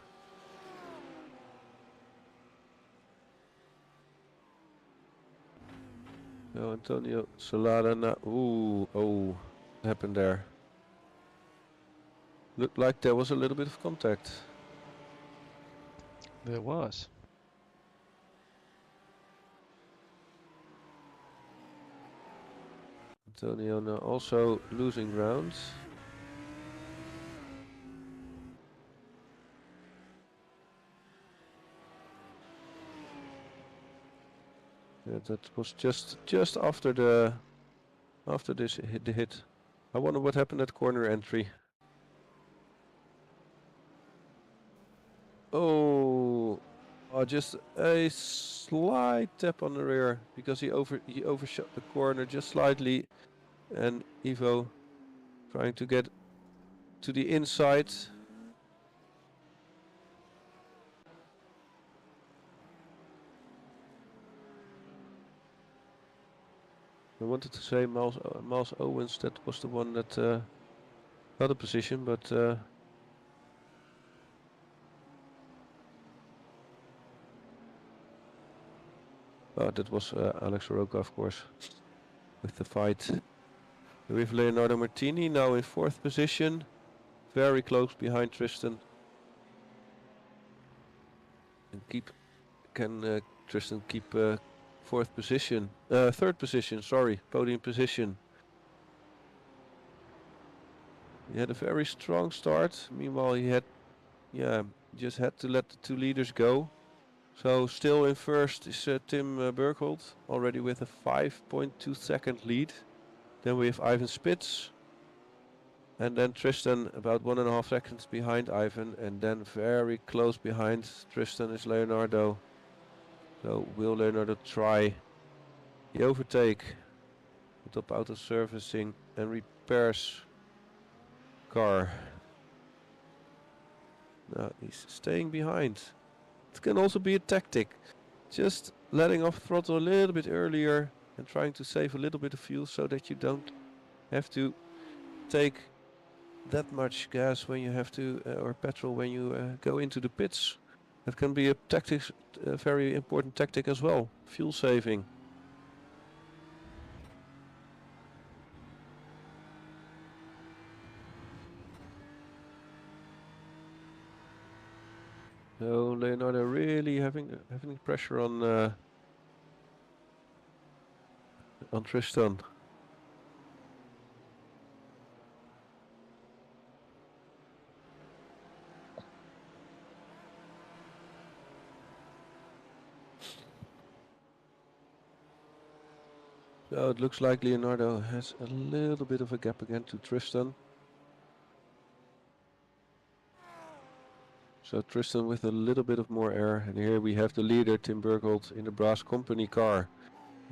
A: So Antonio Solada now. Ooh, oh, what happened there? Looked like there was a little bit of contact.
B: There was.
A: Antonio now also losing rounds. Yeah, that was just after the hit. I wonder what happened at corner entry. Oh, just a slight tap on the rear because he overshot the corner just slightly, and Ivo trying to get to the inside. I wanted to say Miles Owens, that was the one that got a position, but that was Alex Soroka, of course, with the fight. We have Leonardo Martini now in 4th position, very close behind Tristan. And can Tristan keep 4th position? 3rd position, sorry, podium position. He had a very strong start. Meanwhile, he had, just had to let the 2 leaders go. So still in 1st is Tim Bergholt, already with a 5.2 second lead. Then we have Ivan Spitz. And then Tristan about 1.5 seconds behind Ivan. And then very close behind Tristan is Leonardo. So will Leonardo try the overtake? Top Auto Servicing and Repairs car. Now he's staying behind. It can also be a tactic. Just letting off throttle a little bit earlier and trying to save a little bit of fuel so that you don't have to take that much gas when you have to, or petrol when you go into the pits. That can be a very important tactic as well. Fuel saving. So Leonardo really having pressure on Tristan. So it looks like Leonardo has a little bit of a gap again to Tristan. So Tristan with a little bit of more air, and here we have the leader Tim Bergholt in the Brass Company car,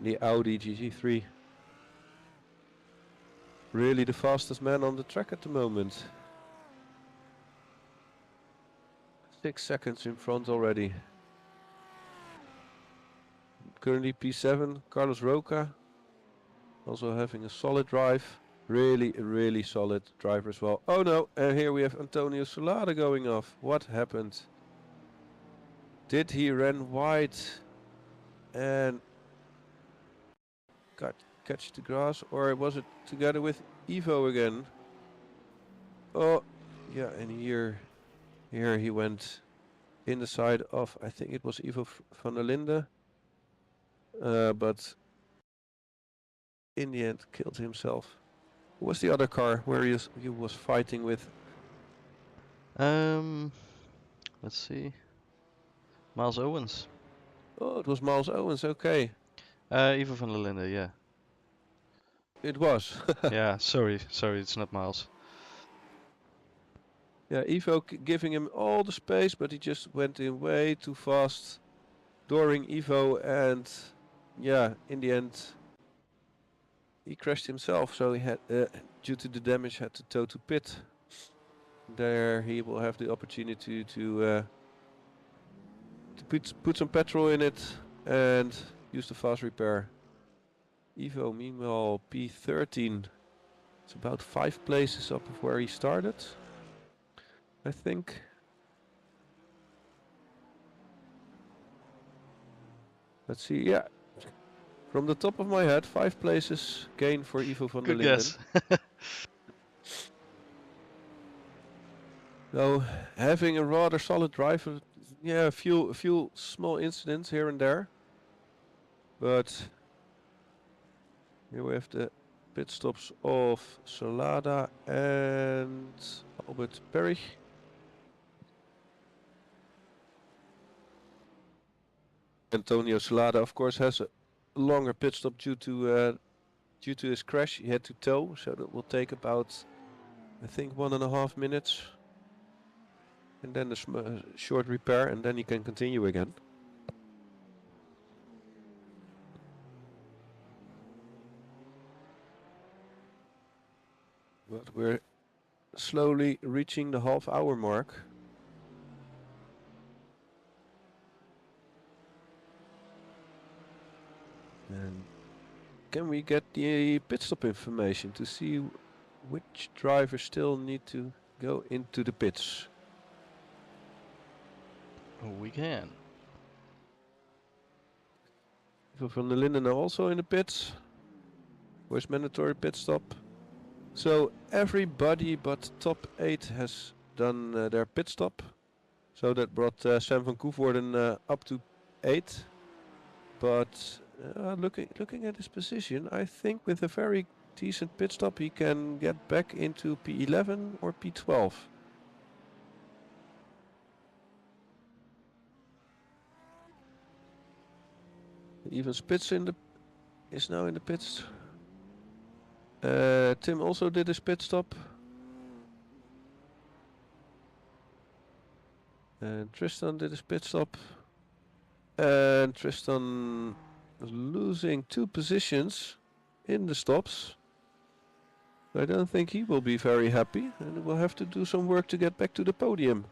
A: the Audi GT3. Really the fastest man on the track at the moment. 6 seconds in front already. Currently P7, Carlos Roca, also having a solid drive. Really solid driver as well. Oh no, and here we have Antonio Solada going off. What happened? Did he run wide and catch the grass, or was it together with Ivo again? Oh, yeah, and here he went in the side of, I think it was Ivo van der Linde, but in the end killed himself. Who was the other car where he was fighting with?
B: Let's see. Miles Owens.
A: Oh, it was Miles Owens. Okay,
B: Ivo van der Linde, yeah.
A: it was.
B: Yeah, sorry, it's not Miles.
A: Yeah, Ivo giving him all the space, but he just went in way too fast, dooring Ivo, and yeah, in the end, he crashed himself. So he had, due to the damage, had to tow to pit. There, he will have the opportunity to put some petrol in it and use the fast repair. Ivo, meanwhile, P13. It's about 5 places up of where he started, I think. Let's see, yeah. From the top of my head, 5 places gain for Ivo van der
B: Good
A: Linden.
B: guess.
A: So, having a rather solid drive, yeah, a few small incidents here and there. But here we have the pit stops of Salada and Albert Perry. Antonio Salada, of course, has a longer pit stop due to his crash. He had to tow, so that will take about, I think, 1.5 minutes, and then the short repair, and then he can continue again. But we're slowly reaching the half-hour mark. And can we get the pit stop information to see which drivers still need to go into the pits?
B: We can.
A: Ivo van der Linden are also in the pits. Where's mandatory pit stop? So everybody but top 8 has done their pit stop. So that brought Sam van Koevoorden up to 8. But looking at his position, I think with a very decent pit stop he can get back into P11 or P12. Even Spitz is now in the pits. Tim also did his pit stop. And Tristan did his pit stop. And Tristan is losing 2 positions in the stops. I don't think he will be very happy and will have to do some work to get back to the podium.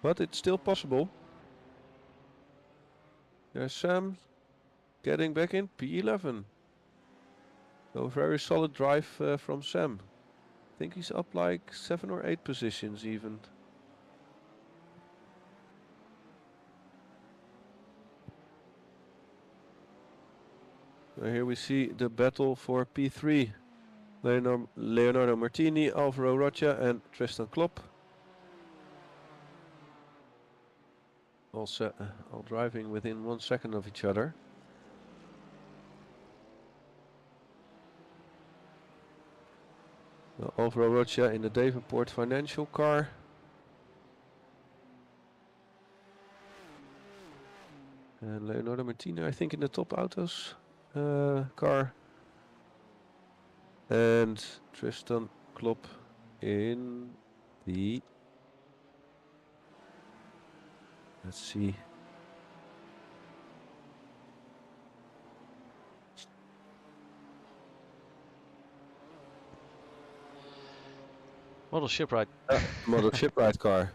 A: But it's still possible. There's Sam getting back in P11. So very solid drive from Sam. I think he's up like 7 or 8 positions even. So here we see the battle for P3. Leonardo Martini, Alvaro Rocha and Tristan Klopp. Also all driving within 1 second of each other. Alvaro Rocha in the Davenport Financial car. And Leonardo Martini, I think, in the Top Autos car. And Tristan Klopp in the... Let's see.
B: Model shipwright.
A: Model shipwright car.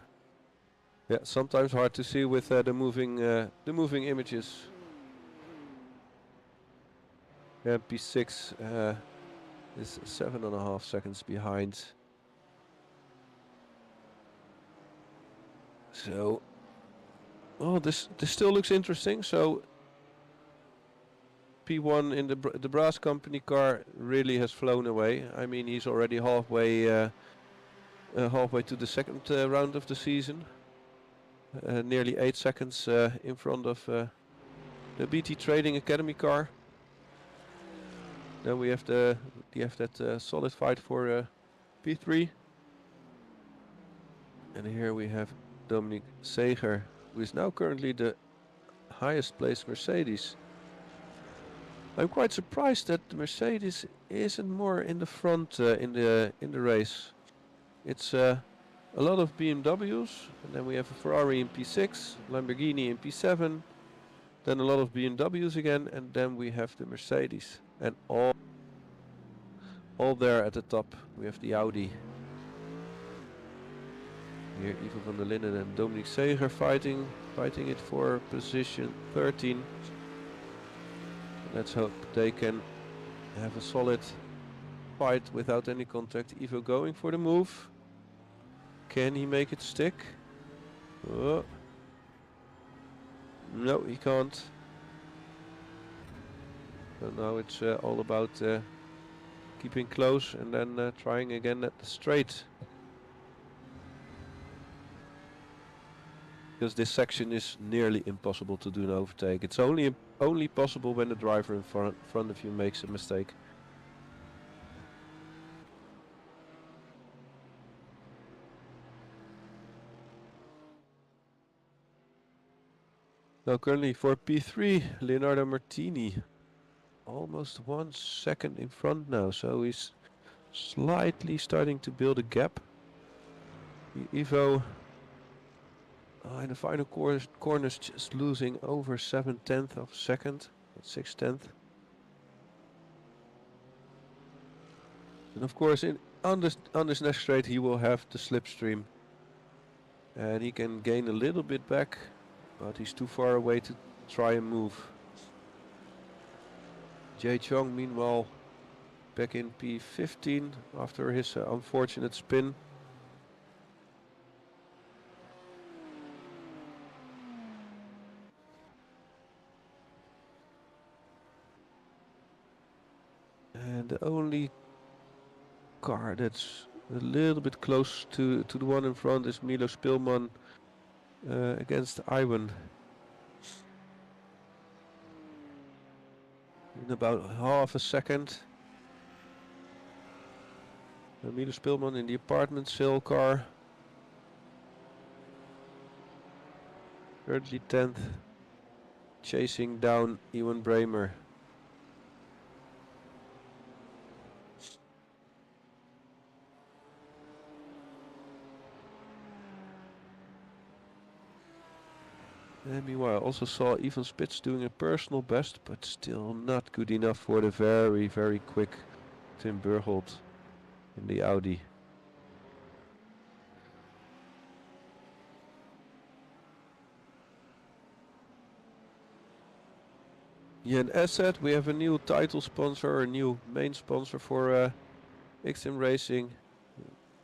A: Yeah, sometimes hard to see with the moving images. Yeah, P6 is 7.5 seconds behind. So Oh, this still looks interesting. So P1 in the brass company car really has flown away. I mean, he's already halfway to the second round of the season. Nearly 8 seconds in front of the BT Trading Academy car. Then we have that solid fight for P3. And here we have Dominic Seger, who is now currently the highest placed Mercedes. I'm quite surprised that the Mercedes isn't more in the front in the race. It's a lot of BMWs, and then we have a Ferrari in P6, Lamborghini in P7, then a lot of BMWs again, and then we have the Mercedes, and all there at the top we have the Audi. Here Ivo van der Linden and Dominic Seger fighting it for position 13. Let's hope they can have a solid fight without any contact. Ivo going for the move. Can he make it stick? Oh. No, he can't. So now it's all about keeping close and then trying again at the straight. Because this section is nearly impossible to do an overtake. It's only possible when the driver in front of you makes a mistake. Now currently for P3, Leonardo Martini almost 1 second in front now, so he's slightly starting to build a gap. Ivo in the final corners just losing over 7/10 of a second, 6/10. And of course on this next straight he will have the slipstream. And he can gain a little bit back, but he's too far away to try and move. Jay Chong meanwhile back in P15 after his unfortunate spin. And the only car that's a little bit close to the one in front is Milo Spilman against Iwan. In about half a second. Milo Spilman in the apartment sale car. Currently 10th. Chasing down Ewan Bramer. And meanwhile, I also saw Ivan Spitz doing a personal best, but still not good enough for the very, very quick Tim Burholt in the Audi. Yeah, and as said, we have a new title sponsor, a new main sponsor for X-SiM Racing.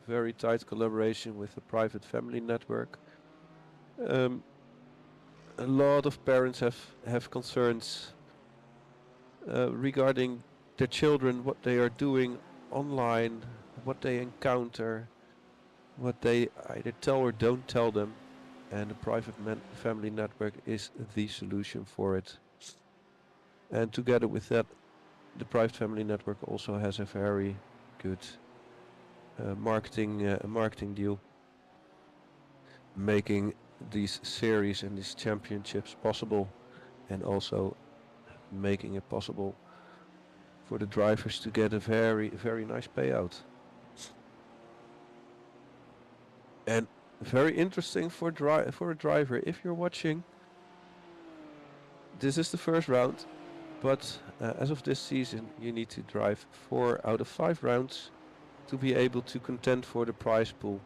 A: Very tight collaboration with the private family network. A lot of parents have concerns regarding their children, what they are doing online, what they encounter, what they either tell or don't tell them, and the private family network is the solution for it. And together with that, the private family network also has a very good marketing deal, making these series and these championships possible, and also making it possible for the drivers to get a very, very nice payout. And very interesting for a driver. If you're watching, this is the first round, but as of this season you need to drive 4 out of 5 rounds to be able to contend for the prize pool.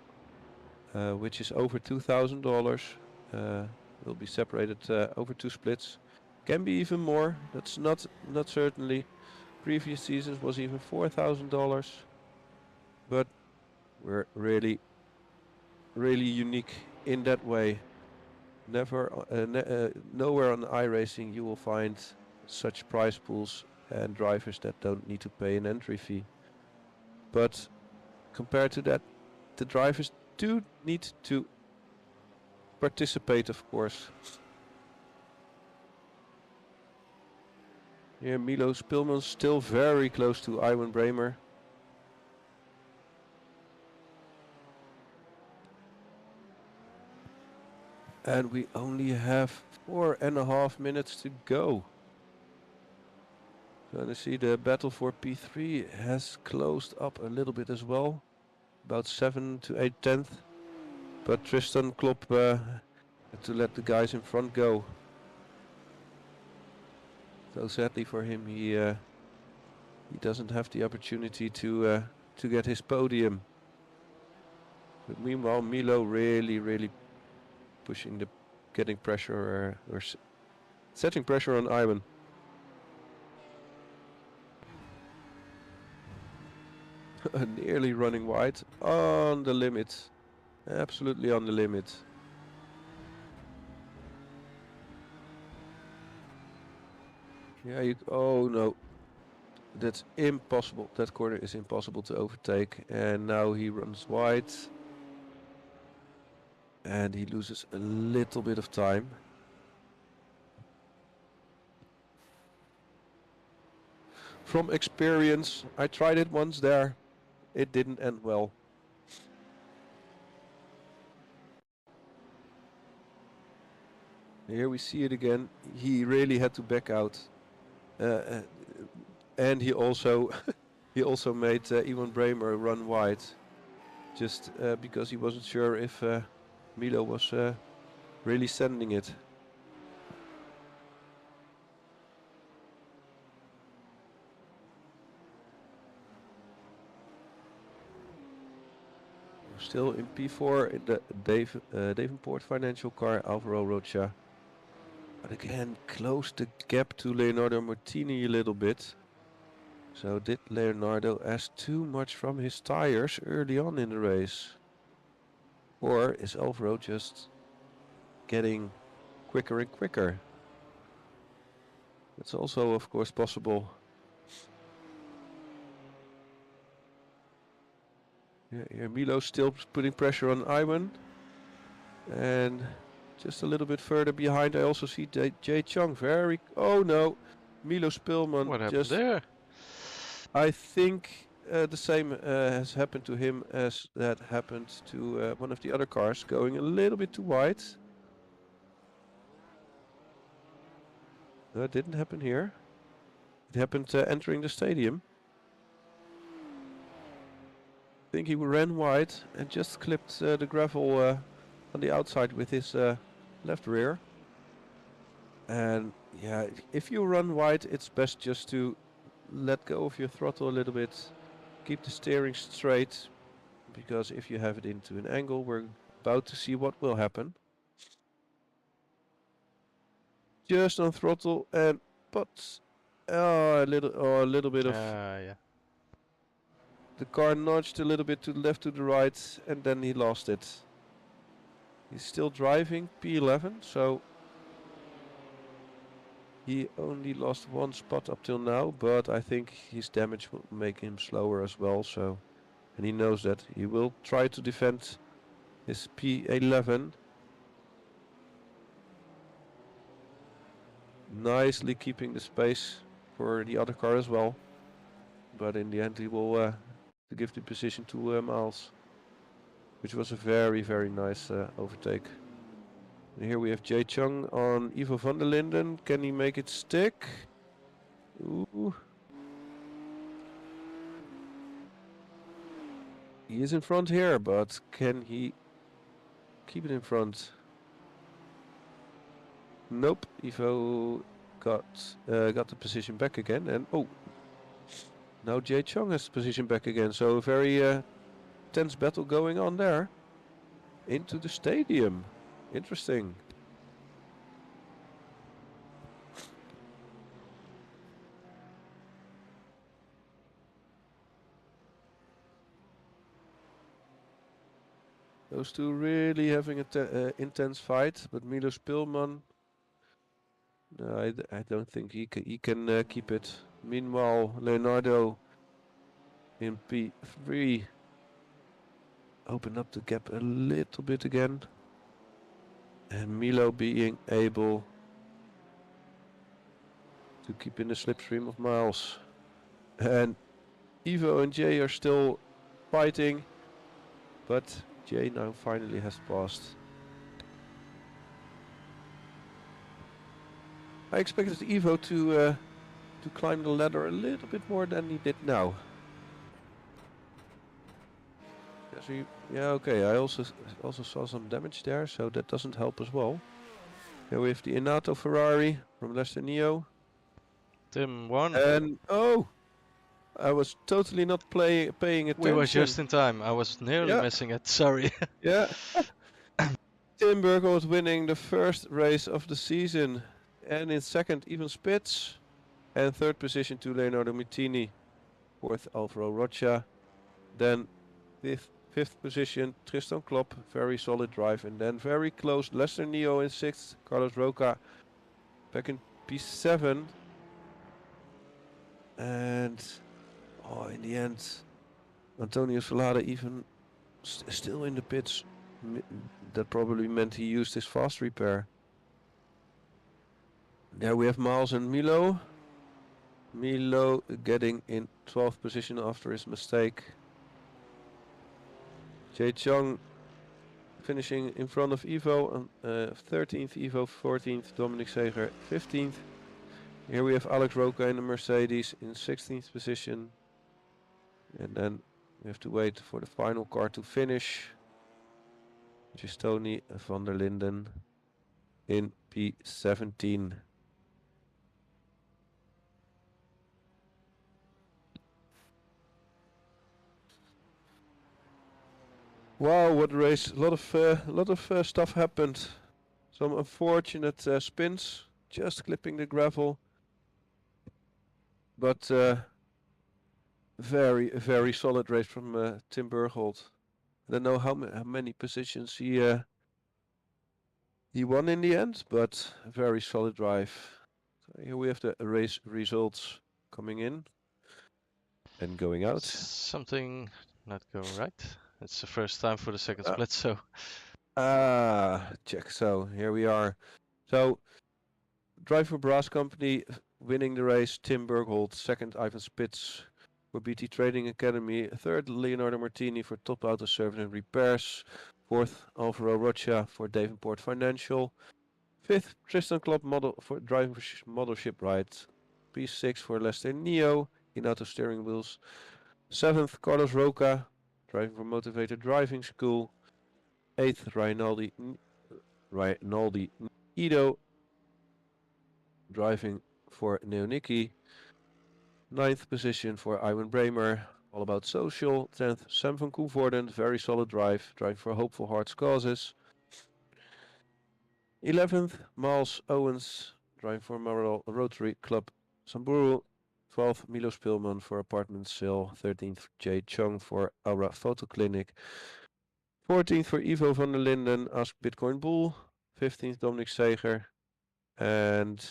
A: Which is over $2,000. Will be separated over 2 splits. Can be even more. That's not certainly. Previous seasons was even $4,000. But we're really unique in that way. Nowhere on iRacing you will find such prize pools and drivers that don't need to pay an entry fee. But compared to that, the drivers do need to participate, of course. Here Milo Spilman still very close to Iwan Bramer. And we only have 4.5 minutes to go. So you see the battle for P3 has closed up a little bit as well. About 7 to 8 tenths. But Tristan Klopp had to let the guys in front go. So sadly for him, he doesn't have the opportunity to get his podium. But meanwhile, Milo really pushing getting pressure or setting pressure on Iwan. Nearly running wide, on the limit, absolutely on the limit. Yeah, oh no, that's impossible. That corner is impossible to overtake, and now he runs wide. And he loses a little bit of time. From experience, I tried it once there. It didn't end well. Here we see it again. He really had to back out. And he also he also made Iwan Bramer run wide. Just because he wasn't sure if Milo was really sending it. Still in P4 in the Davenport financial car, Alvaro Rocha. But again, closed the gap to Leonardo Martini a little bit. So did Leonardo ask too much from his tires early on in the race? Or is Alvaro just getting quicker and quicker? That's also, of course, possible. Yeah, here Milo's still putting pressure on Iwan. And just a little bit further behind, I also see Jay Chung very... Oh no, Milo Spilman.
B: What happened there?
A: I think the same has happened to him as that happened to one of the other cars, going a little bit too wide. That didn't happen here. It happened entering the stadium. I think he ran wide and just clipped the gravel on the outside with his left rear. And yeah, if you run wide, it's best just to let go of your throttle a little bit, keep the steering straight, because if you have it into an angle, we're about to see what will happen. Just on throttle and but a little bit of
B: Yeah.
A: the car nudged a little bit to the left, to the right, and then he lost it. He's still driving P11, so he only lost one spot up till now, but I think his damage will make him slower as well, so, and he knows that. He will try to defend his P11. Nicely keeping the space for the other car as well, but in the end he will give the position to Miles, which was a very nice overtake. And here we have Jay Chung on Ivo van der Linden. Can he make it stick? Ooh. He is in front here, but can he keep it in front? Nope. Ivo got the position back again, and oh, now Jay Chung has the position back again. So a very tense battle going on there. Into the stadium. Interesting. Those two really having a intense fight, but Milos Pilman, no, I don't think he can keep it. Meanwhile, Leonardo in P3 opened up the gap a little bit again. And Milo being able to keep in the slipstream of Miles. And Ivo and Jay are still fighting, but Jay now finally has passed. I expected Ivo to climb the ladder a little bit more than he did now. Yeah, okay. I also saw some damage there, so that doesn't help as well. Here we have the Inato Ferrari from Lester Neo.
B: Tim won.
A: And oh, I was totally not paying attention.
B: We were just in time. I was nearly missing it. Sorry.
A: Yeah. Tim Bergholt winning the first race of the season, and in second even Spitz, and third position to Leonardo Mittini, fourth Alvaro Rocha, then fifth position Tristan Klopp, very solid drive, and then very close Lester Neo in sixth, Carlos Roca back in P7, and in the end Antonio Solada even still in the pits. That probably meant he used his fast repair. There we have Miles and Milo. Milo getting in 12th position after his mistake. Jay Chong finishing in front of Ivo, 13th Ivo, 14th Dominic Seger, 15th. Here we have Alex Roca in the Mercedes in 16th position. And then we have to wait for the final car to finish, which is Tony van der Linden in P17. Wow, what a race! A lot of stuff happened. Some unfortunate spins, just clipping the gravel. But very solid race from Tim Bergholt. I don't know how many positions he won in the end, but a very solid drive. So here we have the race results coming in and going out.
B: Something not go right. It's the first time for the second split, so.
A: Check. So here we are. So Drive for Brass Company winning the race, Tim Bergholt. Second, Ivan Spitz for BT Trading Academy. Third, Leonardo Martini for Top Auto Service and Repairs. Fourth, Alvaro Rocha for Davenport Financial. Fifth, Tristan Klopp model for driving for model shipwright. P6 for Lester Neo in auto steering wheels. Seventh, Carlos Roca driving for Motivated Driving School. Eighth, Rinaldi Ido driving for Neoniki. Ninth position for Iwan Bramer, all about social. 10th, Sam van Koevoorden, very solid drive, driving for Hopeful Hearts Causes. 11th, Miles Owens, driving for Marl Rotary Club Samburu. 12th, Milos Pilman for Apartment Sale. 13th, Jay Chung for Aura Photo Clinic. 14th for Ivo van der Linden, Ask Bitcoin Bull. 15th, Dominic Seger. And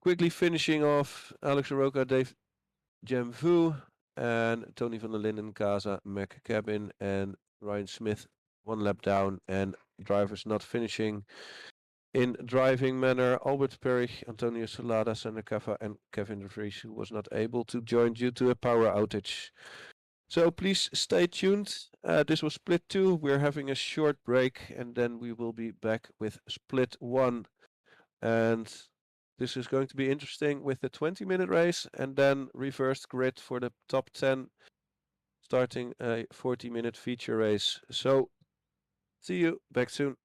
A: quickly finishing off, Alex Aroka, Dave Jamvu, and Tony van der Linden, Kaza, McCabin, and Ryan Smith, 1 lap down, and drivers not finishing in driving manner. Albert Perry, Antonio Solada, Sander Kava, and Kevin de Vries, who was not able to join due to a power outage. So please stay tuned. This was split 2. We're having a short break, and then we will be back with split 1. And this is going to be interesting with the 20-minute race and then reversed grid for the top 10, starting a 40-minute feature race. So see you back soon.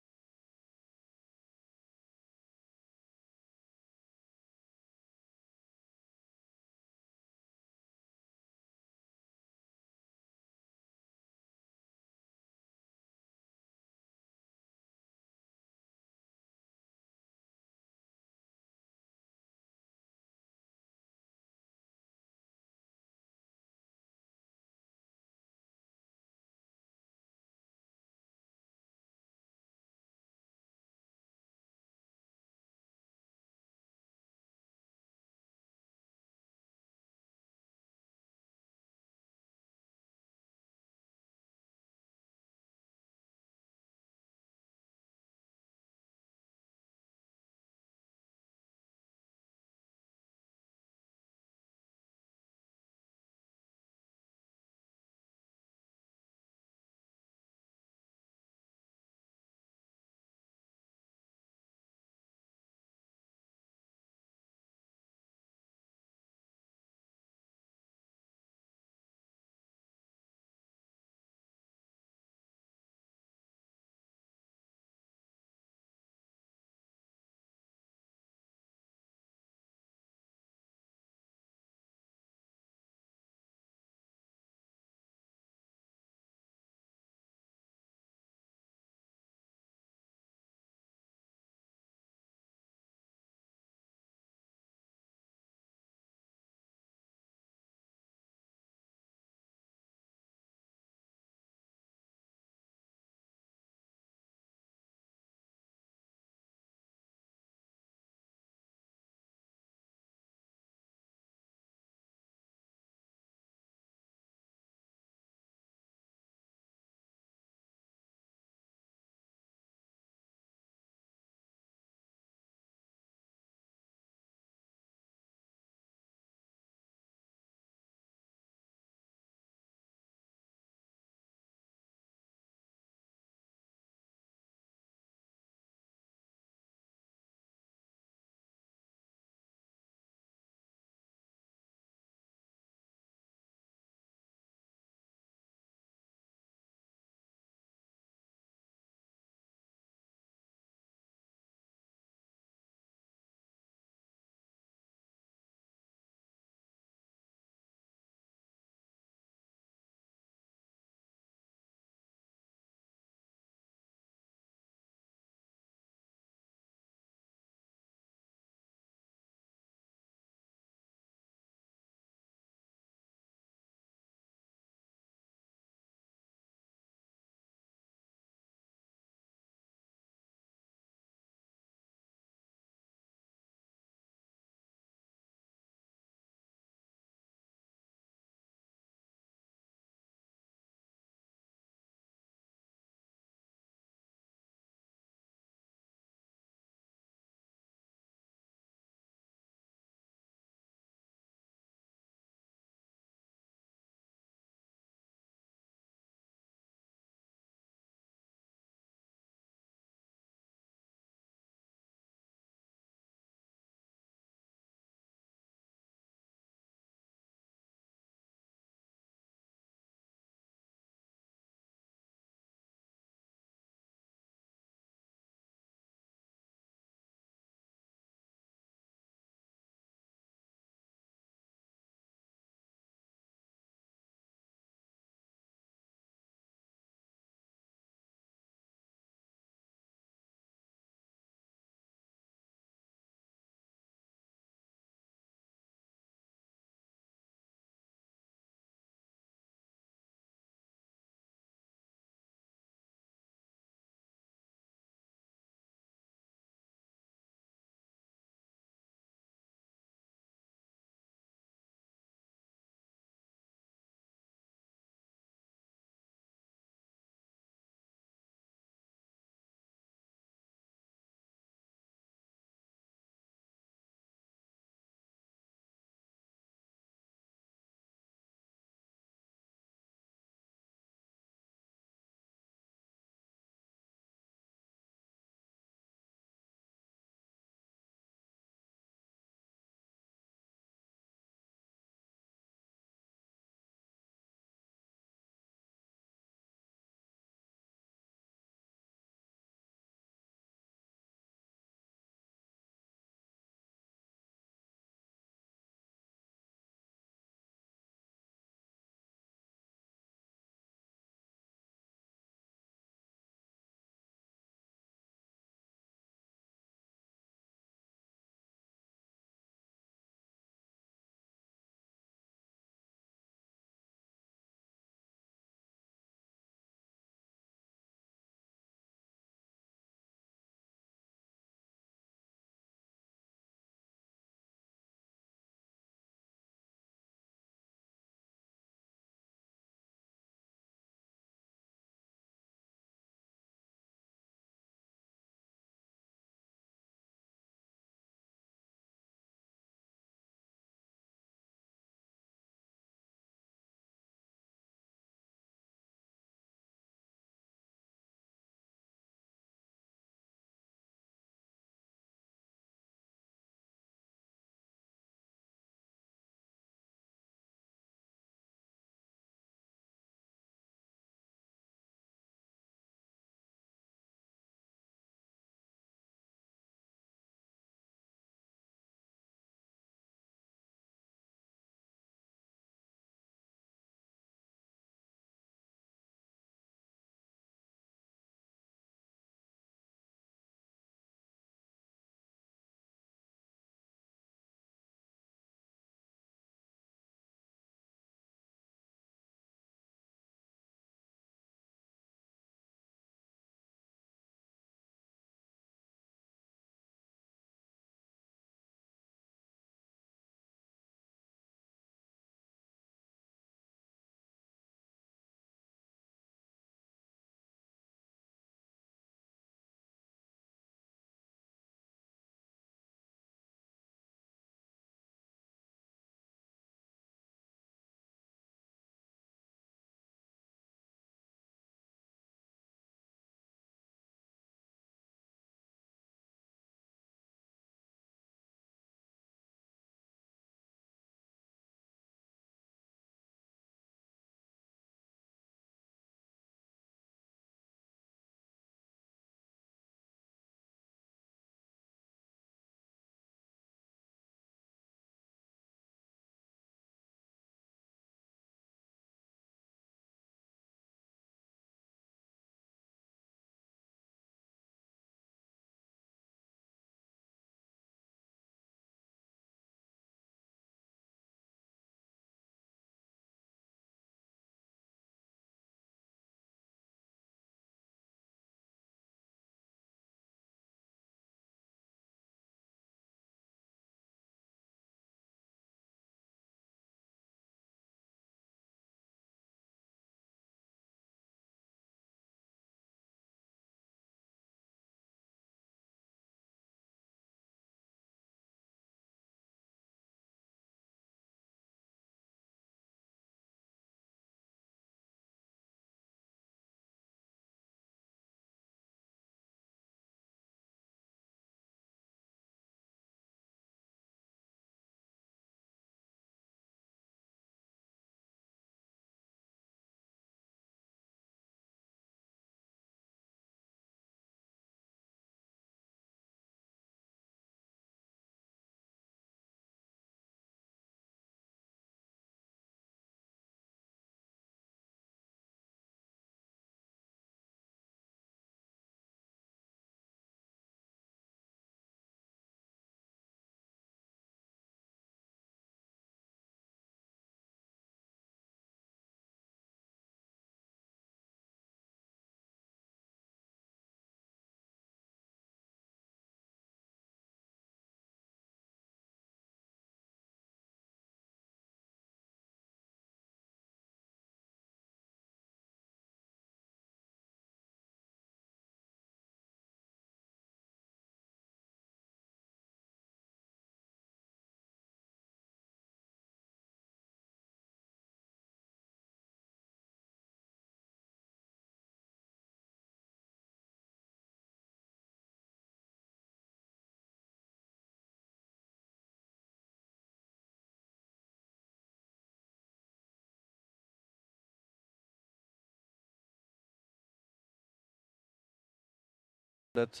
A: that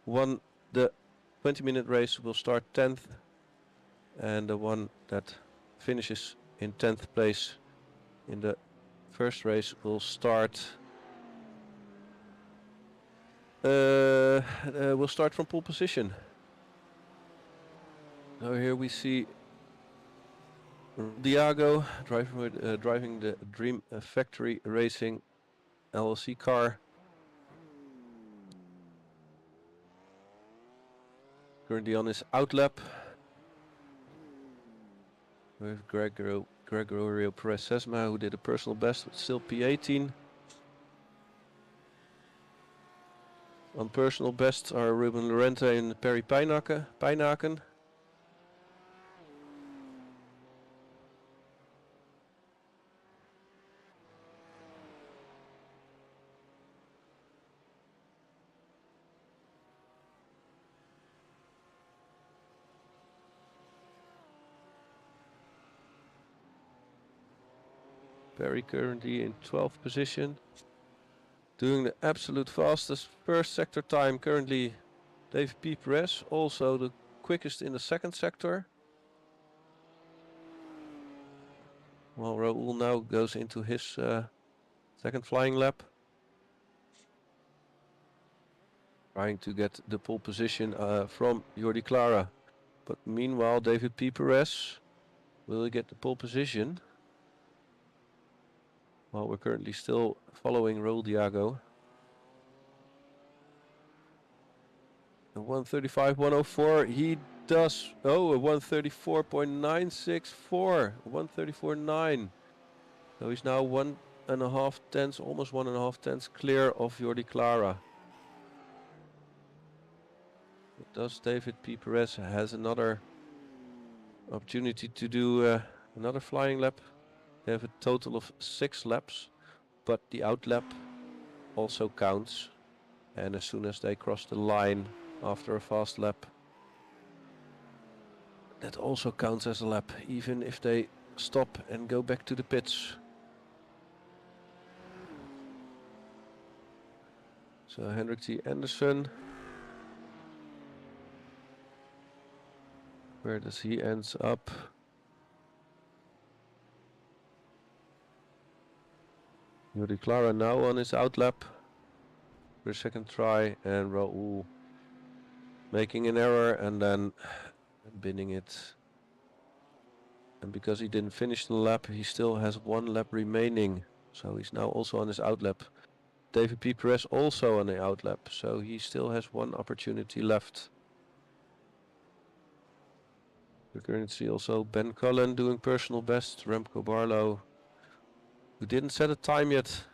A: won the 20-minute race will start 10th, and the one that finishes in 10th place in the first race will start from pole position. So here we see Diago driving the Dream Factory Racing LLC car. Currently on his outlap with Gregorio Perez Sesma, who did a personal best with still P18. On personal bests are Ruben Lorente and Perry Pijnaken. Perry currently in 12th position. Doing the absolute fastest first sector time currently David P. Perez, also the quickest in the second sector. While Raoul now goes into his second flying lap. Trying to get the pole position from Jordi Clara. But meanwhile David P. Perez will he get the pole position? Well, we're currently still following Raul Diago. 135, 104. He does. Oh, a 134.964. 134.9. So he's now 1.5 tenths, almost 1.5 tenths clear of Jordi Clara. Does David P. Perez has another opportunity to do another flying lap? They have a total of 6 laps, but the out lap also counts. And as soon as they cross the line after a fast lap, that also counts as a lap, even if they stop and go back to the pits. So Henrik T. Anderson, where does he ends up? Jordi Clara now on his out lap for a second try, and Raoul making an error and then binning it. And because he didn't finish the lap, he still has 1 lap remaining. So he's now also on his out lap. David P. Perez also on the out lap, so he still has 1 opportunity left. We currently see also Ben Cullen doing personal best, Remco Barlow, who didn't set a time yet.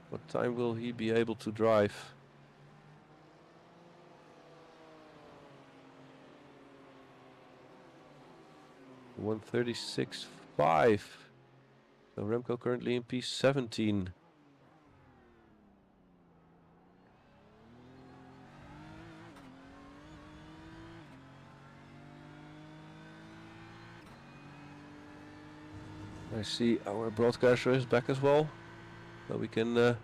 A: What time will he be able to drive? .136.5. So Remco currently in P17. I see our broadcaster is back as well, so we can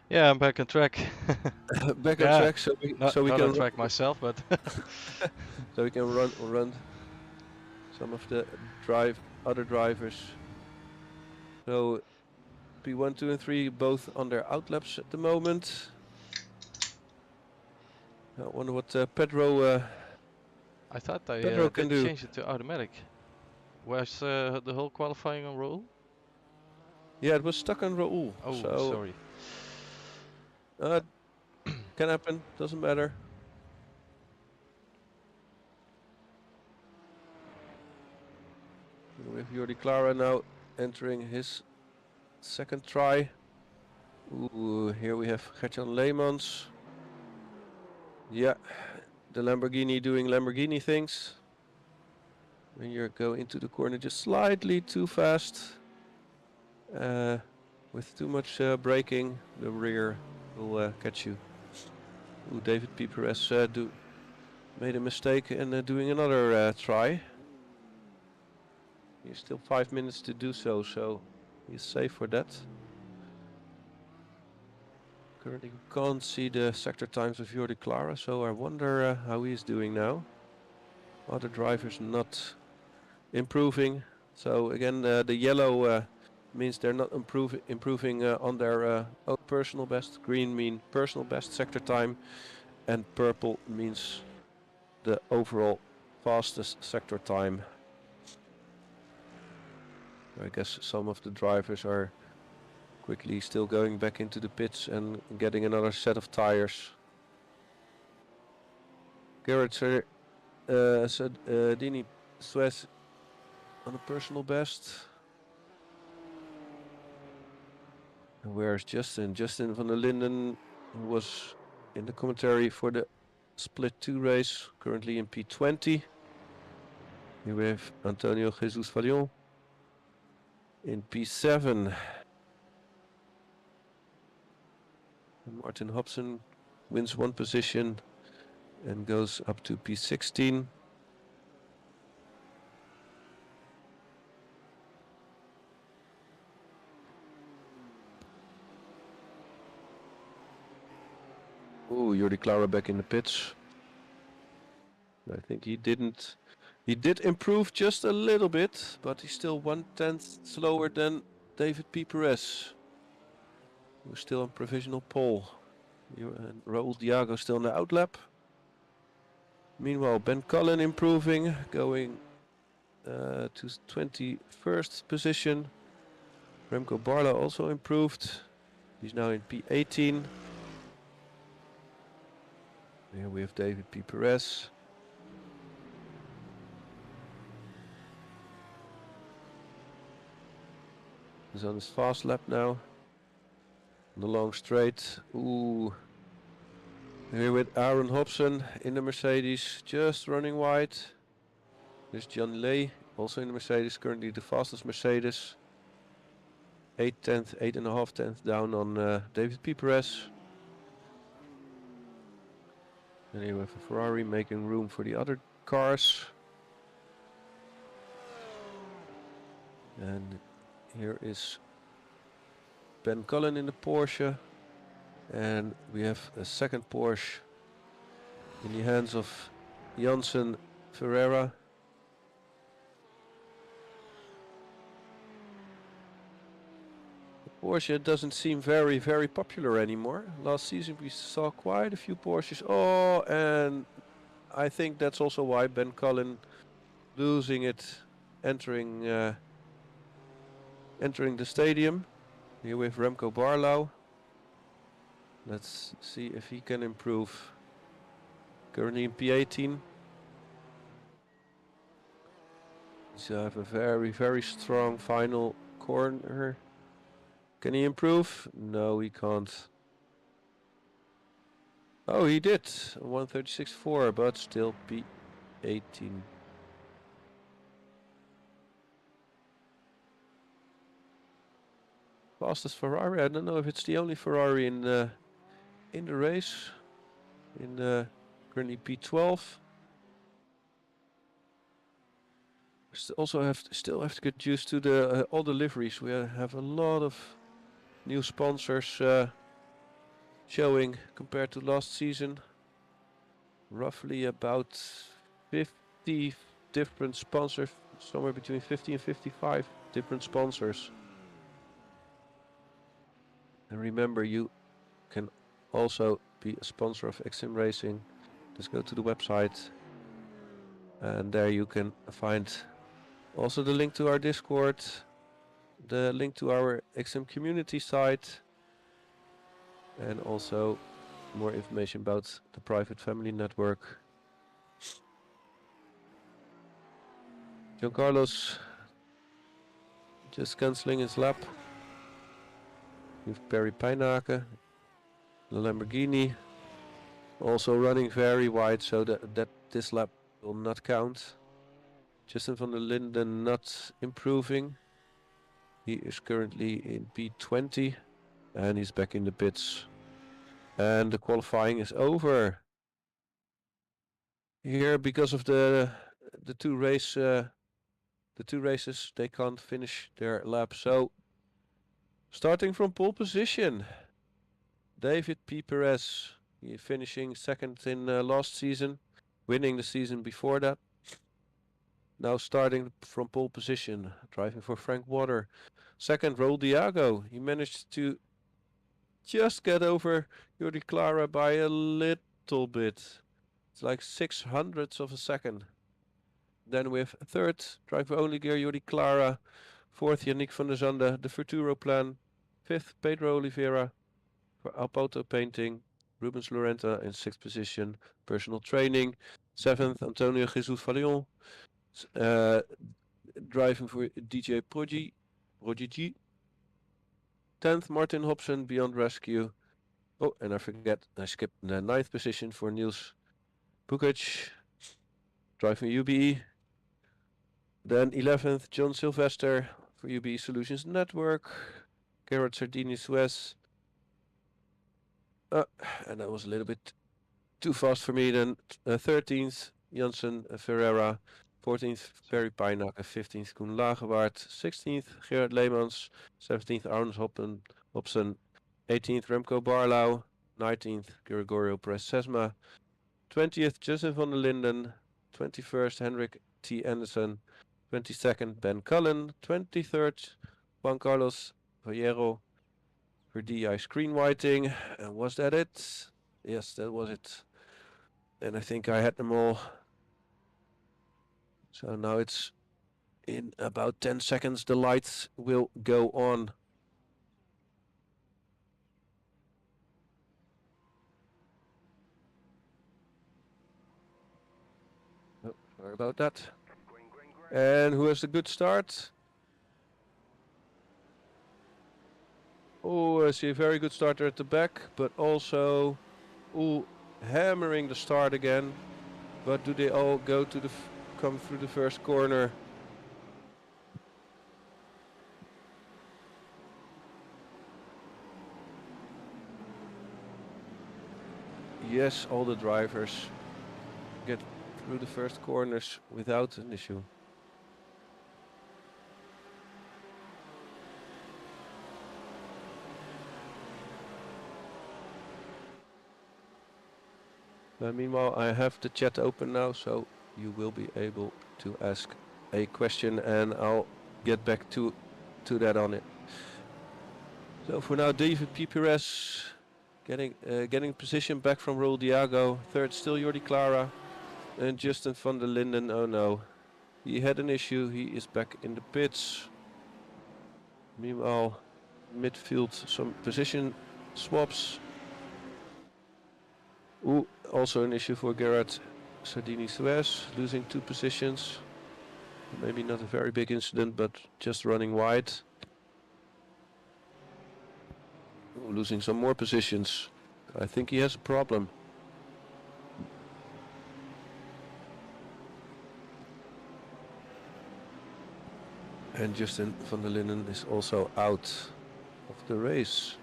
B: Yeah, I'm back on track.
A: back on
B: Yeah,
A: track, so we
B: not
A: can
B: on track myself, but
A: so we can run some of the other drivers. So P1, 2, and 3 both on their outlaps at the moment. I wonder what Pedro
B: I thought they
A: Pedro can
B: did
A: do.
B: change it to automatic. Where's the whole qualifying on roll?
A: Yeah, it was stuck on Raoul.
B: Oh,
A: So
B: sorry.
A: can happen, doesn't matter. We have Jordi Clara now entering his second try. Ooh, here we have Gertjan Leemans. Yeah, the Lamborghini doing Lamborghini things. When you go into the corner just slightly too fast, with too much braking, the rear will catch you. Ooh, David P. Perez made a mistake in doing another try. He's still 5 minutes to do so, so he's safe for that. Currently we can't see the sector times of Jordi Clara, so I wonder how he's doing now. Other drivers not improving. So again, the yellow means they're not improving on their own personal best. Green mean personal best sector time, and purple means the overall fastest sector time. I guess some of the drivers are quickly still going back into the pits and getting another set of tires. Garrett said Dini Suez on a personal best. And where's Justin? Justin van der Linden, who was in the commentary for the Split 2 race, currently in P20. Here we have Antonio Jesus Valion in P7. And Martin Hobson wins one position and goes up to P16. Oh, Jordi Clara back in the pits. I think he didn't. He did improve just a little bit, but he's still 1/10 slower than David P. Perez, who's still on provisional pole. And Raul Diago still in the outlap. Meanwhile, Ben Cullen improving, going to 21st position. Remco Barla also improved. He's now in P18. Here we have David P. Perez. He's on his fast lap now. On the long straight. Ooh. Here with Aaron Hobson in the Mercedes, just running wide. There's John Lay, also in the Mercedes, currently the fastest Mercedes. 8.5 tenths down on David P. Perez. And here we have a Ferrari making room for the other cars. And here is Ben Cullen in the Porsche. And we have a second Porsche in the hands of Jansen Ferreira. The Porsche doesn't seem very popular anymore. Last season we saw quite a few Porsches. Oh, and I think that's also why Ben Cullen losing it, entering the stadium. Here with Remco Barlau. Let's see if he can improve. Currently in P18. So I have a very strong final corner. Can he improve? No, he can't. Oh, he did. 136.4, but still P18. Fastest Ferrari. I don't know if it's the only Ferrari in the race. In the currently P12. Still have to get used to the all the liveries. We have a lot of new sponsors showing compared to last season. Roughly about 50 different sponsors, somewhere between 50 and 55 different sponsors. And remember, you can also be a sponsor of X-SiM Racing. Just go to the website and there you can find also the link to our Discord, the link to our X-SiM community site, and also more information about the private family network. John Carlos just cancelling his lap. With Perry Pijnaken, the Lamborghini, also running very wide, so that this lap will not count. Justin van der Linden not improving. He is currently in P20 and he's back in the pits. And the qualifying is over. Here, because of the two races, they can't finish their lap. So starting from pole position, David P. Perez, he finishing second in last season, winning the season before that. Now starting from pole position, driving for Frank Water. Second, Raul Diago. He managed to just get over Jordi Clara by a little bit. It's like 600ths of a second. Then we have third, driver only gear Jordi Clara. Fourth, Yannick van der Zande, the Futuro plan. Fifth, Pedro Oliveira for Alpoto Painting. Rubens Lorenta in sixth position, personal training. Seventh, Antonio Jesus Valion, driving for DJ Prodigy. 10th, Martin Hobson, Beyond Rescue. Oh, and I skipped the 9th position for Niels Bukic, driving UBE. Then 11th, John Sylvester for UBE Solutions Network. Gerard Sardini Suez. And that was a little bit too fast for me. Then 13th, Janssen Ferreira. 14th, Perry Pijnakker. 15th, Koen Lagerwaard. 16th, Gerard Leemans. 17th, Arnold Hobson. 18th, Remco Barlau. 19th, Gregorio Perez Sesma. 20th, Justin van der Linden. 21st, Henrik T. Anderson. 22nd, Ben Cullen. 23rd, Juan Carlos Vallero for DI screenwriting. And was that it? Yes, that was it. And I think I had them all. So now it's in about 10 seconds the lights will go on. Oh, sorry about that. And who has a good start? Oh, I see a very good starter at the back, but also hammering the start again. But do they all go to the come through the first corner? Yes, all the drivers get through the first corners without an issue. Meanwhile, I have the chat open now, so you will be able to ask a question, and I'll get back to that on it. So for now, David P. Perez getting position back from Raul Diago. Third, still Jordi Clara, and Justin van der Linden. Oh no, he had an issue. He is back in the pits. Meanwhile, midfield, some position swaps. Also an issue for Gerard Sardini Suez, losing 2 positions. Maybe not a very big incident, but just running wide. Losing some more positions. I think he has a problem. And Justin van der Linden is also out of the race.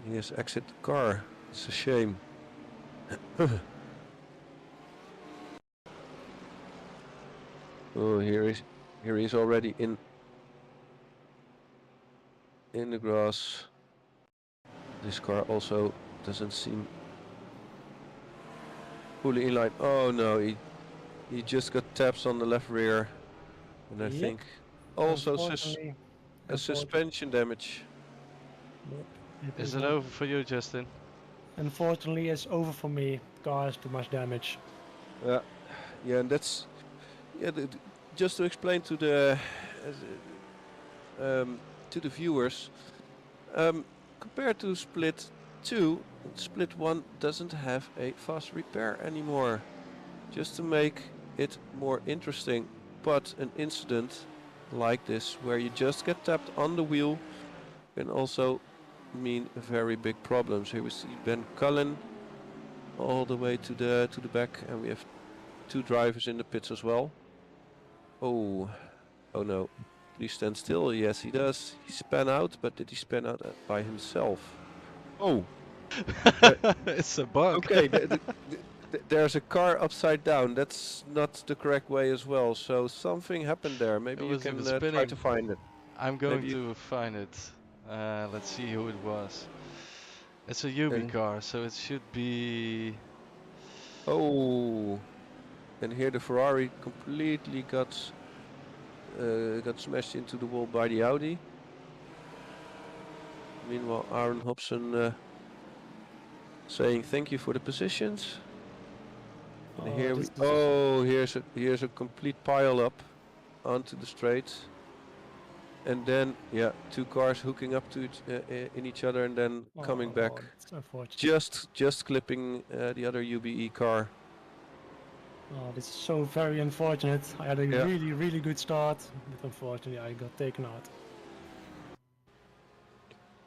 A: He has exited the car. It's a shame. Oh, here he is already in the grass. This car also doesn't seem fully in line. Oh no, he just got taps on the left rear, and I think also a suspension damage.
B: Is it over for you, Justin?
C: Unfortunately, it's over for me. The car has too much damage.
A: Yeah, and that's just to explain to the viewers. Compared to Split 2, Split 1 doesn't have a fast repair anymore. Just to make it more interesting. But an incident like this, where you just get tapped on the wheel, can also mean very big problems. Here we see Ben Cullen all the way to the back, and we have 2 drivers in the pits as well. Oh no. Please stand still. Yes, he does. He span out, but did he span out by himself? Oh!
B: It's a bug.
A: Okay, there's a car upside down. That's not the correct way as well. So something happened there. Maybe you can try to find it.
B: I'm going to find it. Let's see who it was. It's a UB
A: And
B: car, so it should be.
A: oh, and here the Ferrari completely got smashed into the wall by the Audi. Meanwhile, Aaron Hobson saying thank you for the positions. And
C: Oh,
A: here
C: this
A: we here's a complete pile up onto the straight. And then yeah, two cars hooking up to in each other and then coming back.
C: It's unfortunate.
A: Just clipping the other UBE car.
C: Oh, this is so very unfortunate. I had a
A: Yeah.
C: really good start, but unfortunately I got taken out.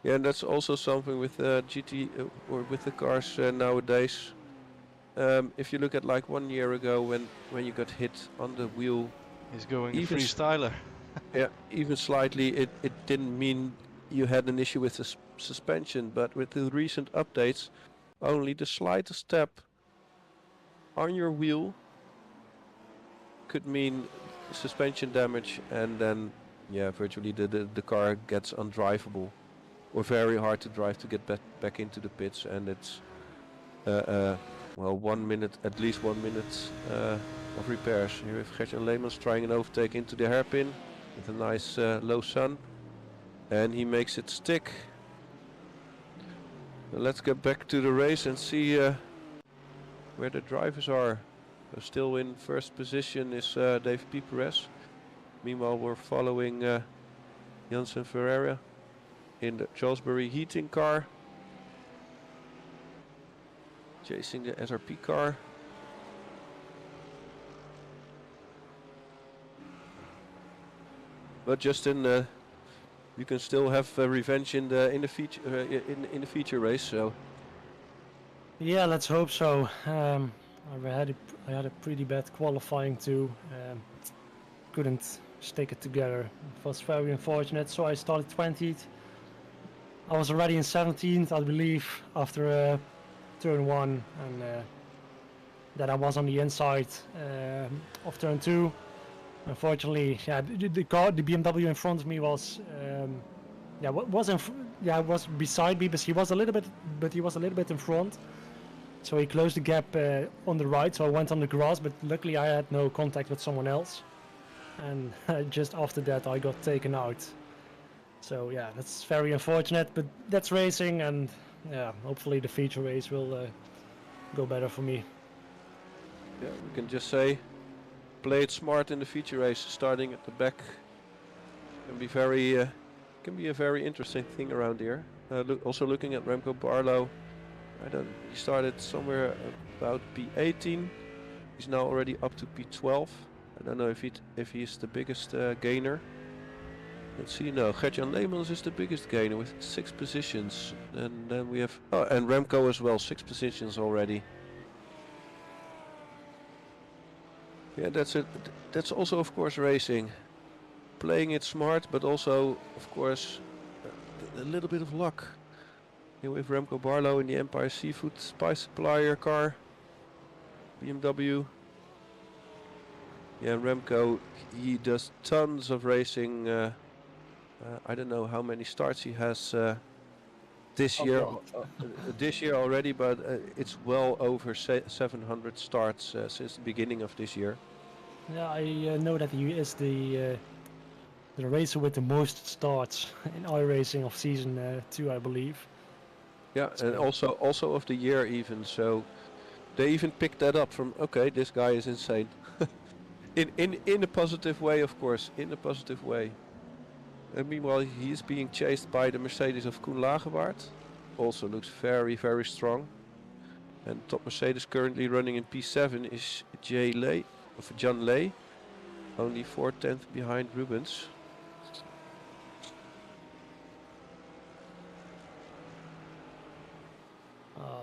A: Yeah, and that's also something with GT or with the cars nowadays. If you look at like 1 year ago when you got hit on the wheel,
B: He's going a
A: even
B: freestyler.
A: yeah, even slightly, it didn't mean you had an issue with the suspension. But with the recent updates, only the slightest step on your wheel could mean suspension damage, and then yeah, virtually the car gets undrivable or very hard to drive to get back into the pits, and it's well, 1 minute, at least 1 minute of repairs. Here we have Gert-Jan Leemans trying an overtake into the hairpin with a nice low sun, and he makes it stick. So let's get back to the race and see where the drivers are. So still in first position is David P. Perez. Meanwhile, we're following Jansen Ferreira in the Charlesbury heating car, chasing the SRP car. But Justin, you can still have revenge in the feature in the feature race. So
C: Yeah, let's hope so. I had a pretty bad qualifying too. Couldn't stick it together. It was very unfortunate. So I started 20th. I was already in 17th, I believe, after turn 1, and then I was on the inside of turn 2. Unfortunately, yeah, the BMW in front of me was, was beside me, but he was a little bit in front. So he closed the gap on the right, so I went on the grass, but luckily I had no contact with someone else. And just after that I got taken out. So yeah, that's very unfortunate, but that's racing, and yeah, hopefully the feature race will go better for me.
A: yeah, we can just say, play it smart in the feature race. Starting at the back can be a very interesting thing around here. Also looking at Remco Barlow, he started somewhere about P18. He's now already up to P12. I don't know if he's the biggest gainer. Let's see now. Gert-Jan Leemans is the biggest gainer with 6 positions, and then we have and Remco as well, 6 positions already. Yeah, that's it. That's also, of course, racing. Playing it smart, but also, of course, a little bit of luck. Here we have Remco Barlow in the Empire Seafood Spice Supplier car, BMW. Yeah, Remco, he does tons of racing. I don't know how many starts he has this year. This year already, but it's well over 700 starts since the beginning of this year.
C: Yeah, I know that he is the racer with the most starts in iRacing of season 2, I believe.
A: Yeah, and also of the year even. So they even picked that up from, okay, this guy is insane. in a positive way, of course, in a positive way. And meanwhile, he is being chased by the Mercedes of Koen Lagewaard. Also looks very, very strong. And top Mercedes currently running in P7 is John Lay, only 4/10 behind Rubens.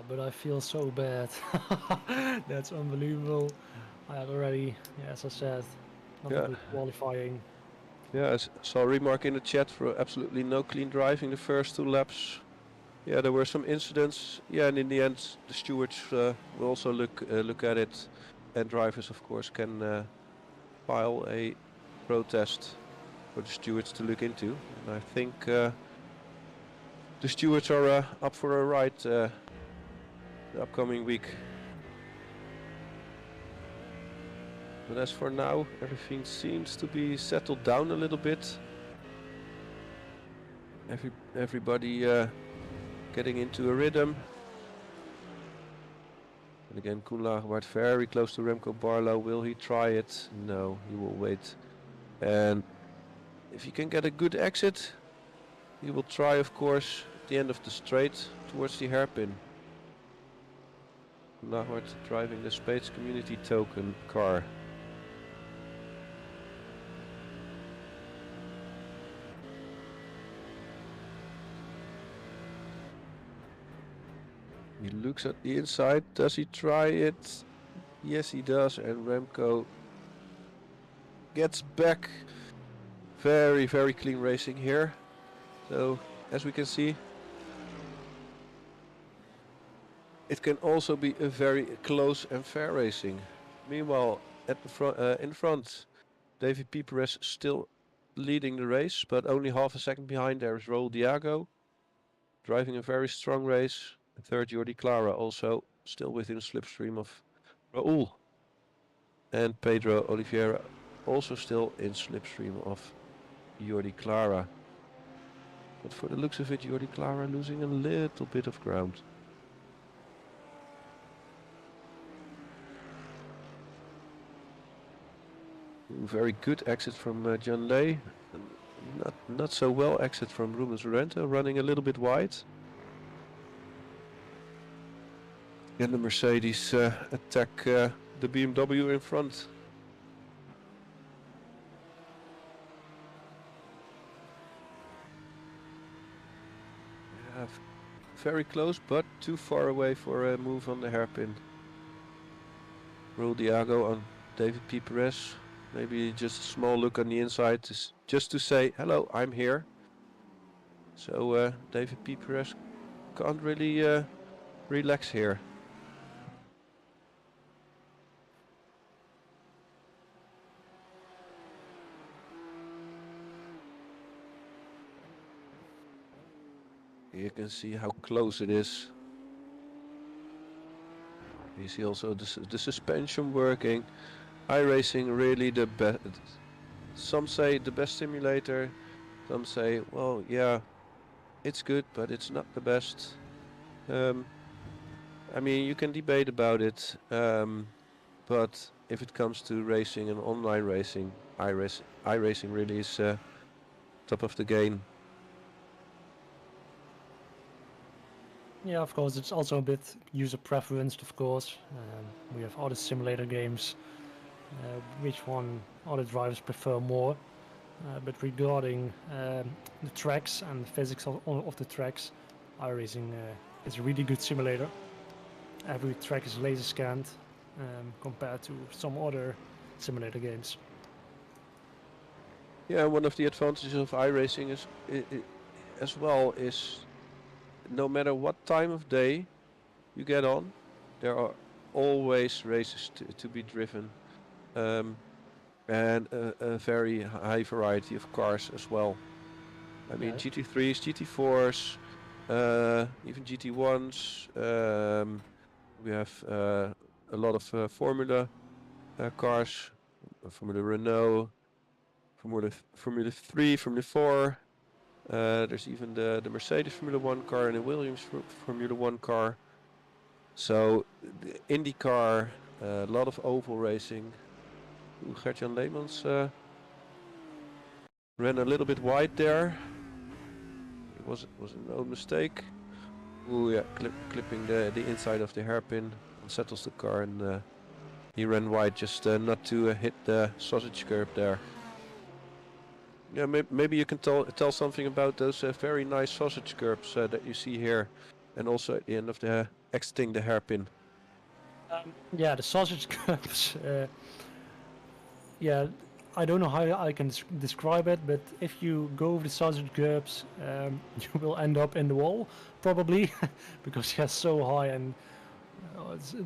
C: But I feel so bad. That's unbelievable. I had already, as I said, not a good qualifying.
A: Yeah, I saw a remark in the chat for absolutely no clean driving the first 2 laps. Yeah, there were some incidents. Yeah, and in the end, the stewards will also look at it, and drivers, of course, can file a protest for the stewards to look into. And I think the stewards are up for a ride the upcoming week. But as for now, everything seems to be settled down a little bit. Everybody getting into a rhythm. And again, Koen Lagerwaard very close to Remco Barlow. Will he try it? No, he will wait. And if he can get a good exit, he will try, of course, at the end of the straight towards the hairpin. Koen Lagerwaard driving the Spades Community Token car. He looks at the inside. Does he try it? Yes, he does. And Remco gets back. Very, very clean racing here. So, as we can see, it can also be a very close and fair racing. Meanwhile, at the front, in front, David P. Perez still leading the race, but only half a second behind there is Raul Diago, driving a very strong race. Third, Jordi Clara also still within slipstream of Raul. And Pedro Oliveira also still in slipstream of Jordi Clara. But for the looks of it, Jordi Clara losing a little bit of ground. Very good exit from John Lay. Not so well exit from Rubens Renta, running a little bit wide. And the Mercedes attack the BMW in front. Yeah, very close, but too far away for a move on the hairpin. Raul Diago on David P. Perez. Maybe just a small look on the inside, just to say, hello, I'm here. So David P. Perez can't really relax here. You can see how close it is. You see also the suspension working. iRacing really the best. Some say the best simulator. Some say, well, yeah, it's good, but it's not the best. I mean, you can debate about it, but if it comes to racing and online racing, iRacing really is top of the game.
C: Yeah, of course, it's also a bit user preference, of course. We have other simulator games, which one other drivers prefer more. But regarding the tracks and the physics of the tracks, iRacing is a really good simulator. Every track is laser scanned compared to some other simulator games.
A: Yeah, one of the advantages of iRacing is as well is no matter what time of day you get on, there are always races to be driven, and a very high variety of cars as well. I mean, GT3s, GT4s, even GT1s. We have a lot of Formula cars, Formula Renault, Formula 3, Formula 4. There's even the Mercedes Formula 1 car and the Williams Formula 1 car. So the IndyCar, a lot of oval racing. Gert-Jan Leemans ran a little bit wide there. It was an own mistake. Ooh, yeah, clipping the inside of the hairpin, unsettles the car, and he ran wide just not to hit the sausage curb there. Yeah, maybe you can tell something about those very nice sausage curbs that you see here, and also at the end of the exiting the hairpin.
C: Yeah, the sausage curbs. Yeah, I don't know how I can describe it, but if you go over the sausage curbs, you will end up in the wall, probably, because they're so high and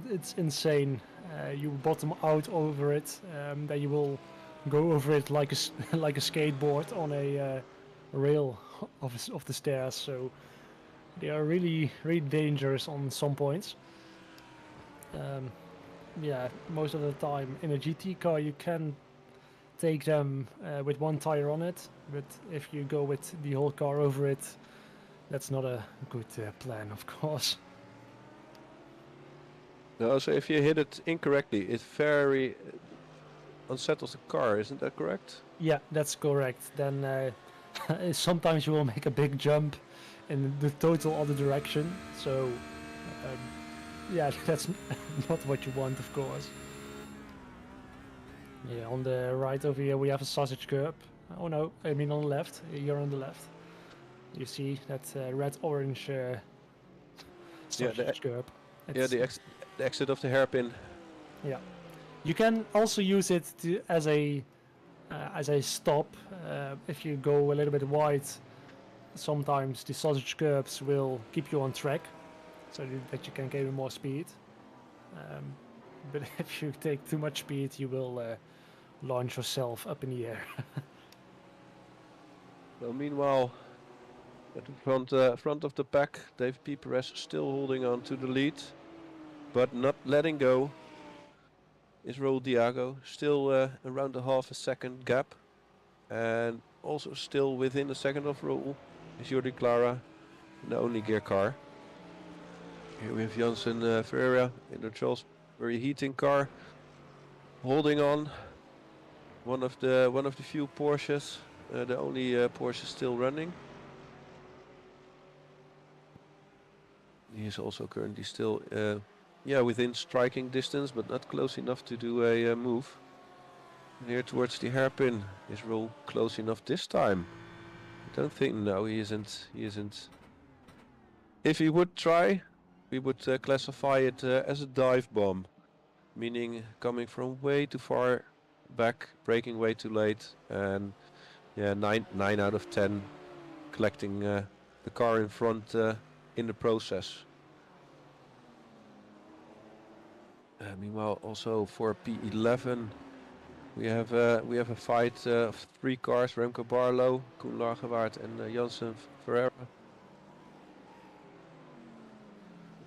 C: it's insane. You bottom out over it, then you will go over it like a skateboard on a rail of the stairs. So They are really, really dangerous on some points. Yeah, most of the time in a GT car you can take them with one tire on it, but if you go with the whole car over it, that's not a good plan, of course.
A: No, so if you hit it incorrectly, it very unsettles the car, isn't that correct?
C: Yeah, that's correct. Then sometimes you will make a big jump in the total other direction, so yeah, that's not what you want, of course. Yeah, on the right over here we have a sausage curb. Oh no, I mean on the left. You're on the left. You see that red-orange sausage curb.
A: Yeah, the exit of the hairpin.
C: Yeah, you can also use it as a stop if you go a little bit wide. Sometimes the sausage curbs will keep you on track, so that you can gain more speed. But if you take too much speed, you will launch yourself up in the air.
A: Well, meanwhile, at the front of the pack, Dave P. Perez still holding on to the lead, but not letting go. Is Raul Diago still around a half a second gap, and also still within a second of Raul is Jordi Clara in the only gear car. Here we have Jansen Ferreira in the Charles very heating car, holding on. One of the few Porsches, the only Porsche still running. He is also currently still, within striking distance, but not close enough to do a move. And here towards the hairpin, is Raul close enough this time? I don't think. No, he isn't. He isn't. If he would try, we would classify it as a dive bomb, meaning coming from way too far back, braking way too late, and yeah, 9 out of 10 collecting the car in front in the process. Meanwhile, also for P11, we have a fight of 3 cars: Remco Barlow, Koen Lagerwaard, and Jansen Ferreira.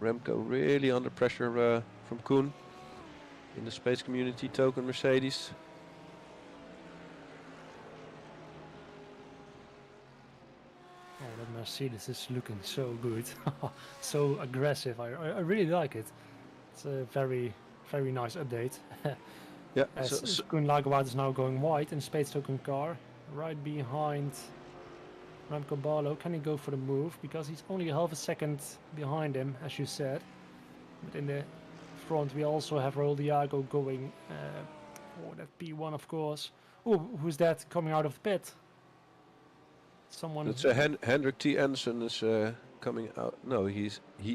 A: Remco really under pressure from Koen in the Space Community token Mercedes.
C: Oh, that Mercedes is looking so good, so aggressive. I really like it. It's a very, very nice update.
A: Yeah,
C: As Koen Lagerwaard is now going wide in a Space Token car, right behind Remco Barlow. Can he go for the move? Because he's only half a second behind him, as you said. But in the front we also have Raul Diago going for that P1, of course. Oh, who's that coming out of the pit? Someone.
A: It's Hendrik T. Anderson is coming out. No, he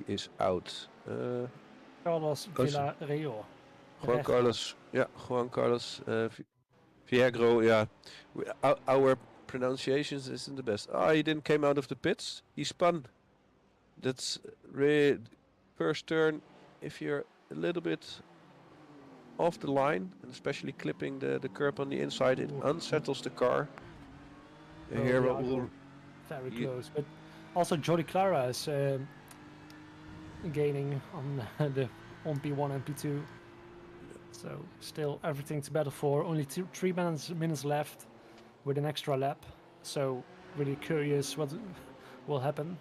A: is out.
C: Carlos Villarreal.
A: Juan Carlos Viegro. Yeah, our pronunciations isn't the best. He didn't came out of the pits. He spun. That's really first turn. If you're a little bit off the line, and especially clipping the curb on the inside, it unsettles the car. Here we'll
C: very close, but also Jordi Clara is gaining on P1 and P2. So still everything to battle for. Only 3 minutes left with an extra lap. So really curious what will happen.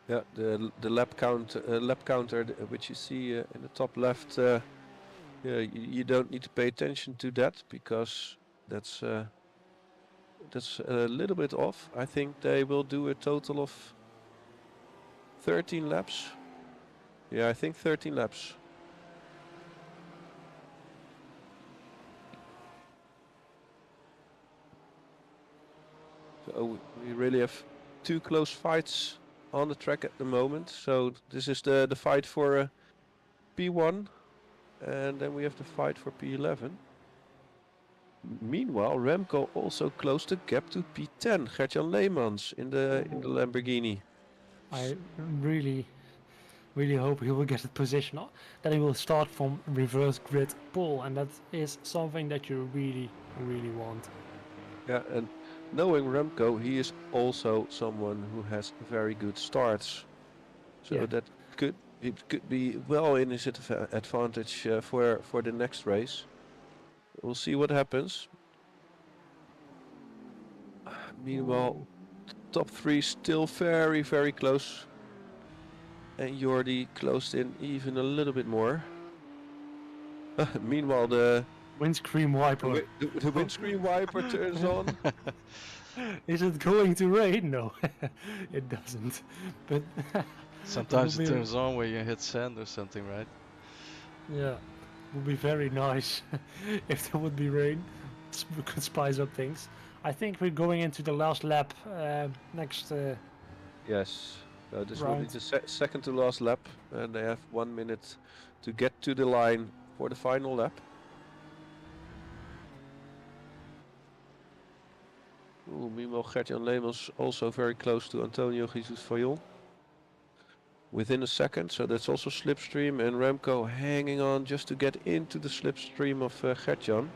A: Yeah, the lap counter, which you see in the top left. You don't need to pay attention to that because that's a little bit off. I think they will do a total of 13 laps. Yeah, I think 13 laps. So we really have 2 close fights on the track at the moment. So this is the fight for P1, and then we have the fight for P11. Meanwhile, Remco also closed the gap to P10, Gert-Jan Leemans in the Lamborghini.
C: I really hope he will get a position, that he will start from reverse grid pole, and that is something that you really want.
A: Yeah, and knowing Remco, he is also someone who has very good starts. So
C: Yeah.
A: that it could be well in his advantage for the next race. We'll see what happens. Meanwhile, top three still very, very close. And Jordi closed in even a little bit more. Meanwhile, the
C: Windscreen wiper.
A: the windscreen wiper turns on.
C: Is it going to rain? No, it doesn't. But
B: Sometimes
C: will
B: it
C: be-
B: turns on when you hit sand or something, right?
C: Yeah, would be very nice if there would be rain. We could spice up things. I think we're going into the last lap next
A: Yes. So this will be
C: round.
A: the second to last lap, and they have 1 minute to get to the line for the final lap. Ooh, meanwhile, Gert-Jan Leemans also very close to Antonio Jesus Fayol. Within a second, so that's also slipstream, and Remco hanging on just to get into the slipstream of Gert-Jan.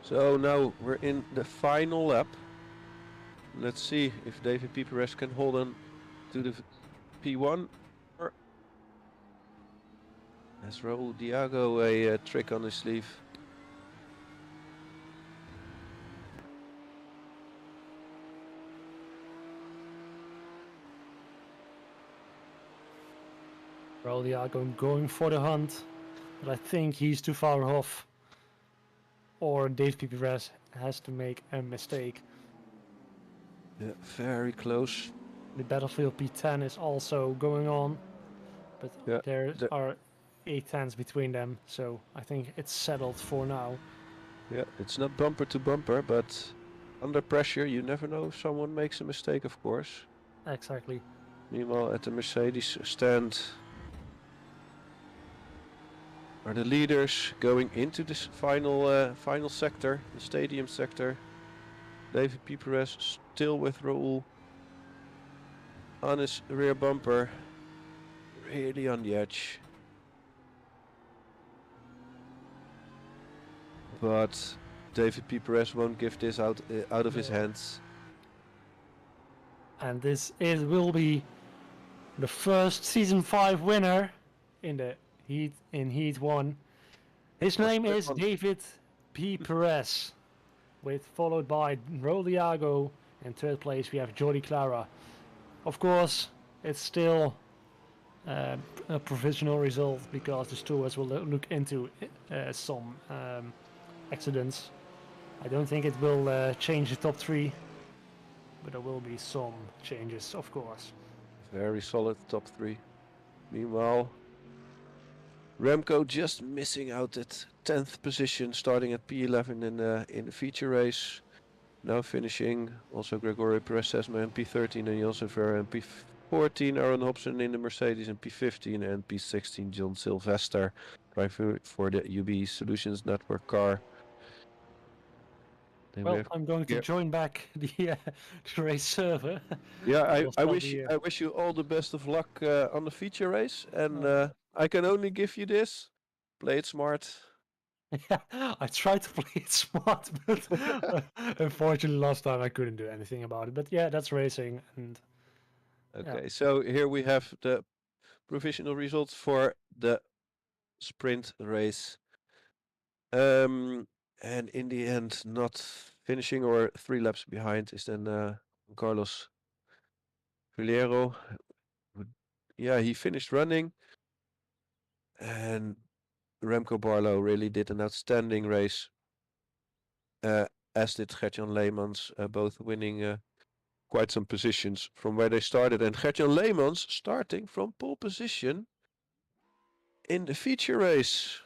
A: So now we're in the final lap. Let's see if David Pieperez can hold on to the P1. Or has Raul Diago a trick on his sleeve?
C: Probably are going for the hunt, but I think he's too far off. Or Dave Pieperez has to make a mistake.
A: Yeah, very close.
C: The Battlefield P10 is also going on, but
A: Yeah,
C: there are 8 10s between them, so I think it's settled for now.
A: yeah, it's not bumper to bumper, but under pressure, you never know if someone makes a mistake, of course.
C: Exactly.
A: Meanwhile, at the Mercedes stand are the leaders going into this final sector, the stadium sector. David Pieperez still with Raul on his rear bumper, really on the edge. But David Pieperez won't give this out of his hands.
C: And this will be the first season 5 winner in the Heat 1. His name is David P. Perez, followed by Roliago. In third place we have Jordi Clara. Of course, it's still a provisional result because the stewards will look into some accidents. I don't think it will change the top 3, but there will be some changes, of course.
A: Very solid top 3. Meanwhile, Remco just missing out at 10th position, starting at P11 in the feature race. Now finishing also Gregory Perez-Sesma in P13 and Jan Silver in P14, Aaron Hobson in the Mercedes in P15 and P16 John Sylvester driving for the UB Solutions Network car. Then
C: well, I'm going to join back the race server.
A: Yeah, I wish you all the best of luck on the feature race, and I can only give you this: play it smart.
C: Yeah, I tried to play it smart, but unfortunately last time I couldn't do anything about it. But yeah, that's racing, and
A: okay, so here we have the provisional results for the sprint race. And in the end, not finishing or 3 laps behind is then Carlos Filiero. Yeah, he finished running, and Remco Barlow really did an outstanding race, as did Gert-Jan Leemans, both winning quite some positions from where they started. And Gert-Jan Leemans starting from pole position in the feature race.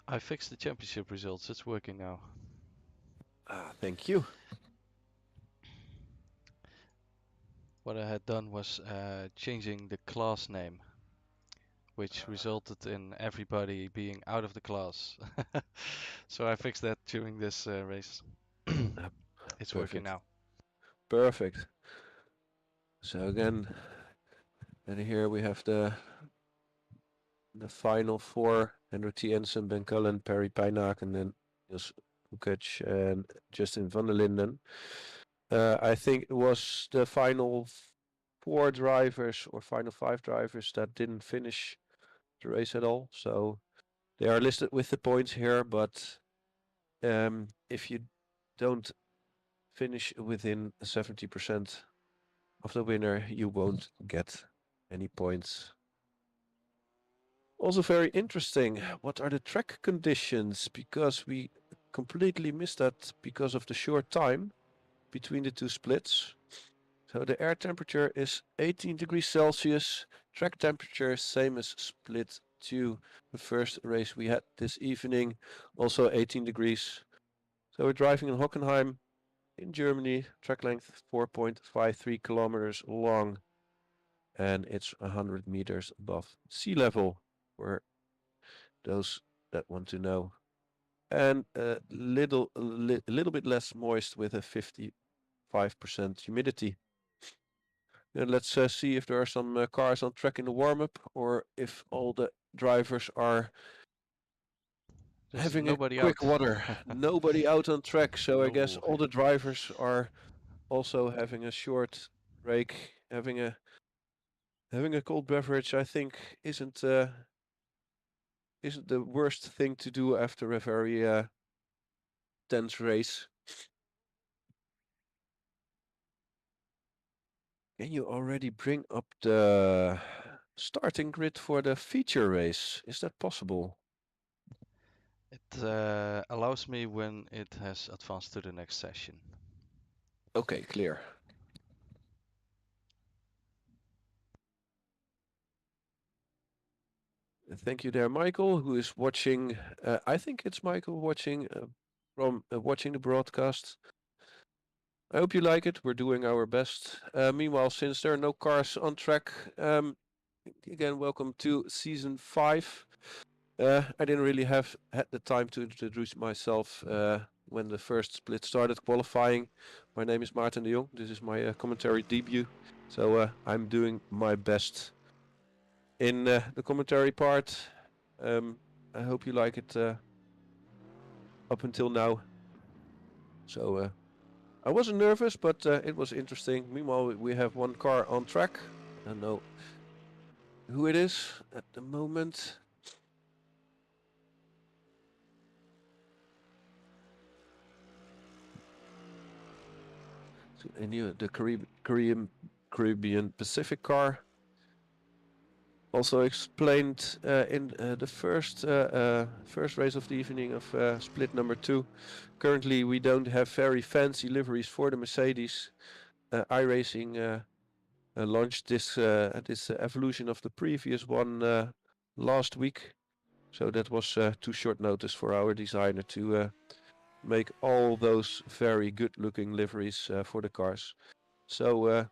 B: I fixed the championship results. It's working now.
A: Thank you.
B: What I had done was changing the class name, which resulted in everybody being out of the class. So I fixed that during this race. It's working now.
A: Perfect. So again, and here we have the final four: Henry T. Jensen, Ben Cullen, Perry Pijnaken, and Niels Lukic and Justin van der Linden. I think it was the final four drivers or final five drivers that didn't finish the race at all. So they are listed with the points here, but if you don't finish within 70% of the winner, you won't get any points. Also very interesting, what are the track conditions? Because we completely missed that because of the short time between the two splits. So the air temperature is 18 degrees Celsius, track temperature same as split 2, the first race we had this evening, also 18 degrees. So we're driving in Hockenheim in Germany, track length 4.53 kilometers long, and it's 100 meters above sea level for those that want to know. And a little bit less moist with a 55% humidity. And let's see if there are some cars on track in the warm-up, or if all the drivers are
B: There's
A: having a
B: nobody
A: quick
B: out.
A: water. Nobody out on track, so I guess
B: No.
A: all the drivers are also having a short break, having a cold beverage. I think isn't the worst thing to do after a very tense race. Can you already bring up the starting grid for the feature race? Is that possible?
B: It allows me when it has advanced to the next session.
A: Okay, clear. Thank you there, Michael, who is watching. I think it's Michael watching from watching the broadcast. I hope you like it. We're doing our best. Meanwhile, since there are no cars on track, again, welcome to season 5. I didn't really had the time to introduce myself when the first split started qualifying. My name is Maarten de Jong. This is my commentary debut, so I'm doing my best in the commentary part. I hope you like it up until now. So I wasn't nervous, but it was interesting. Meanwhile, we have one car on track. I don't know who it is at the moment. So I knew the Caribbean Pacific car. Also explained in the first race of the evening of split number 2. Currently, we don't have very fancy liveries for the Mercedes. iRacing launched this evolution of the previous one last week, so that was too short notice for our designer to make all those very good-looking liveries for the cars. So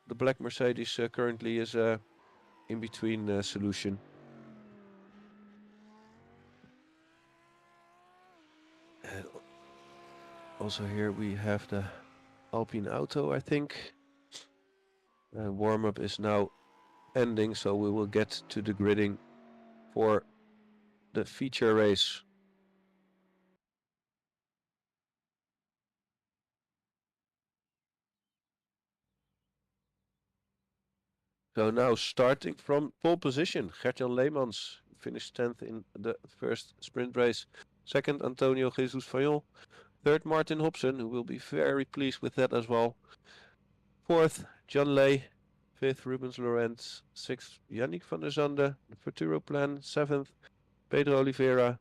A: the black Mercedes currently is in-between solution. And also here we have the Alpine Auto, I think. Warm-up is now ending, so we will get to the gridding for the feature race. So now starting from pole position, Gert-Jan Leemans finished 10th in the first sprint race. Second, Antonio Jesus Fayon. Third, Martin Hobson, who will be very pleased with that as well. Fourth, John Lay. Fifth, Rubens Laurent. Sixth, Yannick van der Zande, the Futuro Plan. Seventh, Pedro Oliveira.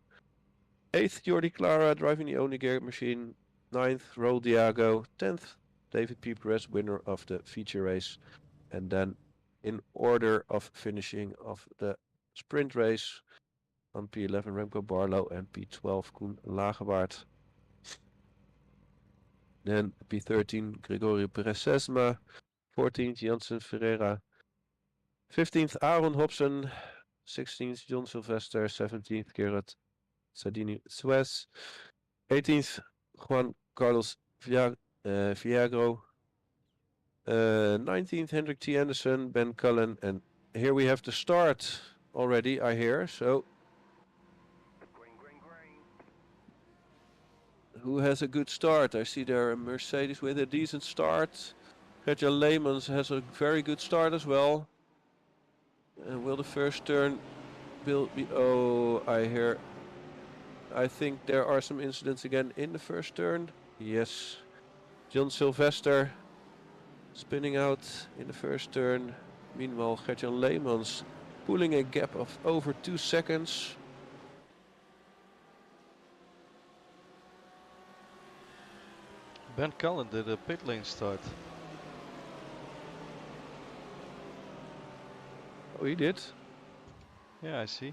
A: Eighth, Jordi Clara driving the only gear machine. Ninth, Raul Diago. 10th, David P. Perez, winner of the feature race. And then in order of finishing of the sprint race, on P11 Remco Barlow and P12 Koen Lagewaard. Then P13 Gregorio Perez-Sesma, 14th Jansen Ferreira, 15th Aaron Hobson, 16th John Sylvester, 17th Gerard Sardini Suez, 18th Juan Carlos Viagro, 19th Hendrik T. Anderson, Ben Cullen, and here we have the start already, I hear. So who has a good start? I see there a Mercedes with a decent start. Gert-Jan Leemans has a very good start as well. And will the first turn be... Oh, I think there are some incidents again in the first turn. Yes. John Sylvester spinning out in the first turn. Meanwhile, Gert-Jan Leemans pulling a gap of over 2 seconds.
B: Ben Cullen did a pit lane start.
A: Oh, he did.
B: Yeah, I see.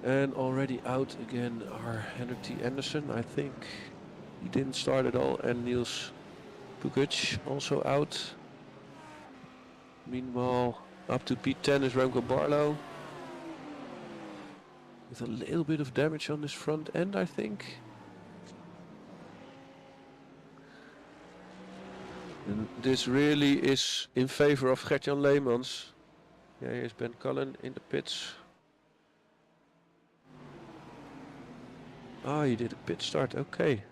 A: And already out again are Hendrik T. Anderson, I think. He didn't start at all. And Niels Pukic also out. Meanwhile, up to P10 is Remco Barlow. With a little bit of damage on his front end, I think. And this really is in favor of Gert-Jan Leemans. Yeah, here's Ben Cullen in the pits. Ah, he did a pit start, okay.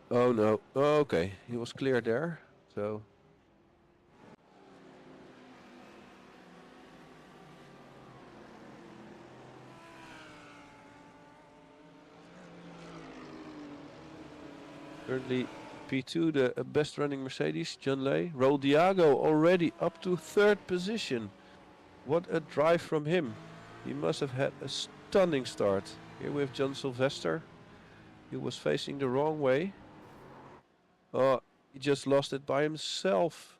A: Oh no, oh, okay, he was clear there, so. Currently P2, the best running Mercedes, John Lay. Raul Diago already up to 3rd position. What a drive from him. He must have had a stunning start. Here we have John Sylvester. He was facing the wrong way. Oh, he just lost it by himself.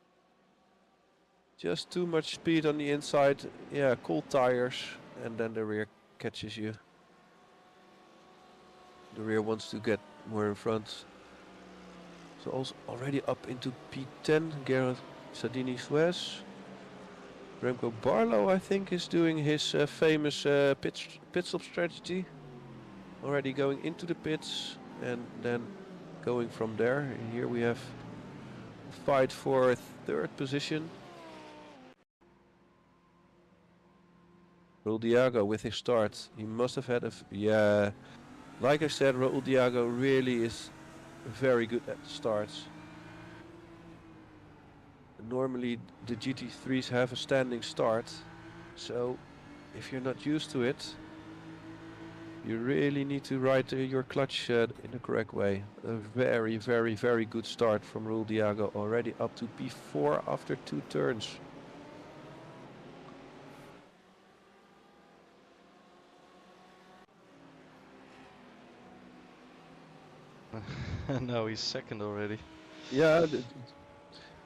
A: Just too much speed on the inside. Yeah, cold tires. And then the rear catches you. The rear wants to get more in front. So also already up into P10. Gerard Sardini Suez. Remco Barlow, I think, is doing his famous pit stop strategy. Already going into the pits and then going from there. And here we have a fight for 3rd position. Raul Diago with his start. He must have had a... yeah, like I said, Raul Diago really is very good at starts. Normally the GT3s have a standing start, so if you're not used to it, you really need to ride your clutch in the correct way. A very, very, very good start from Raul Diago, already up to P4 after 2 turns.
B: No, he's 2nd already.
A: Yeah,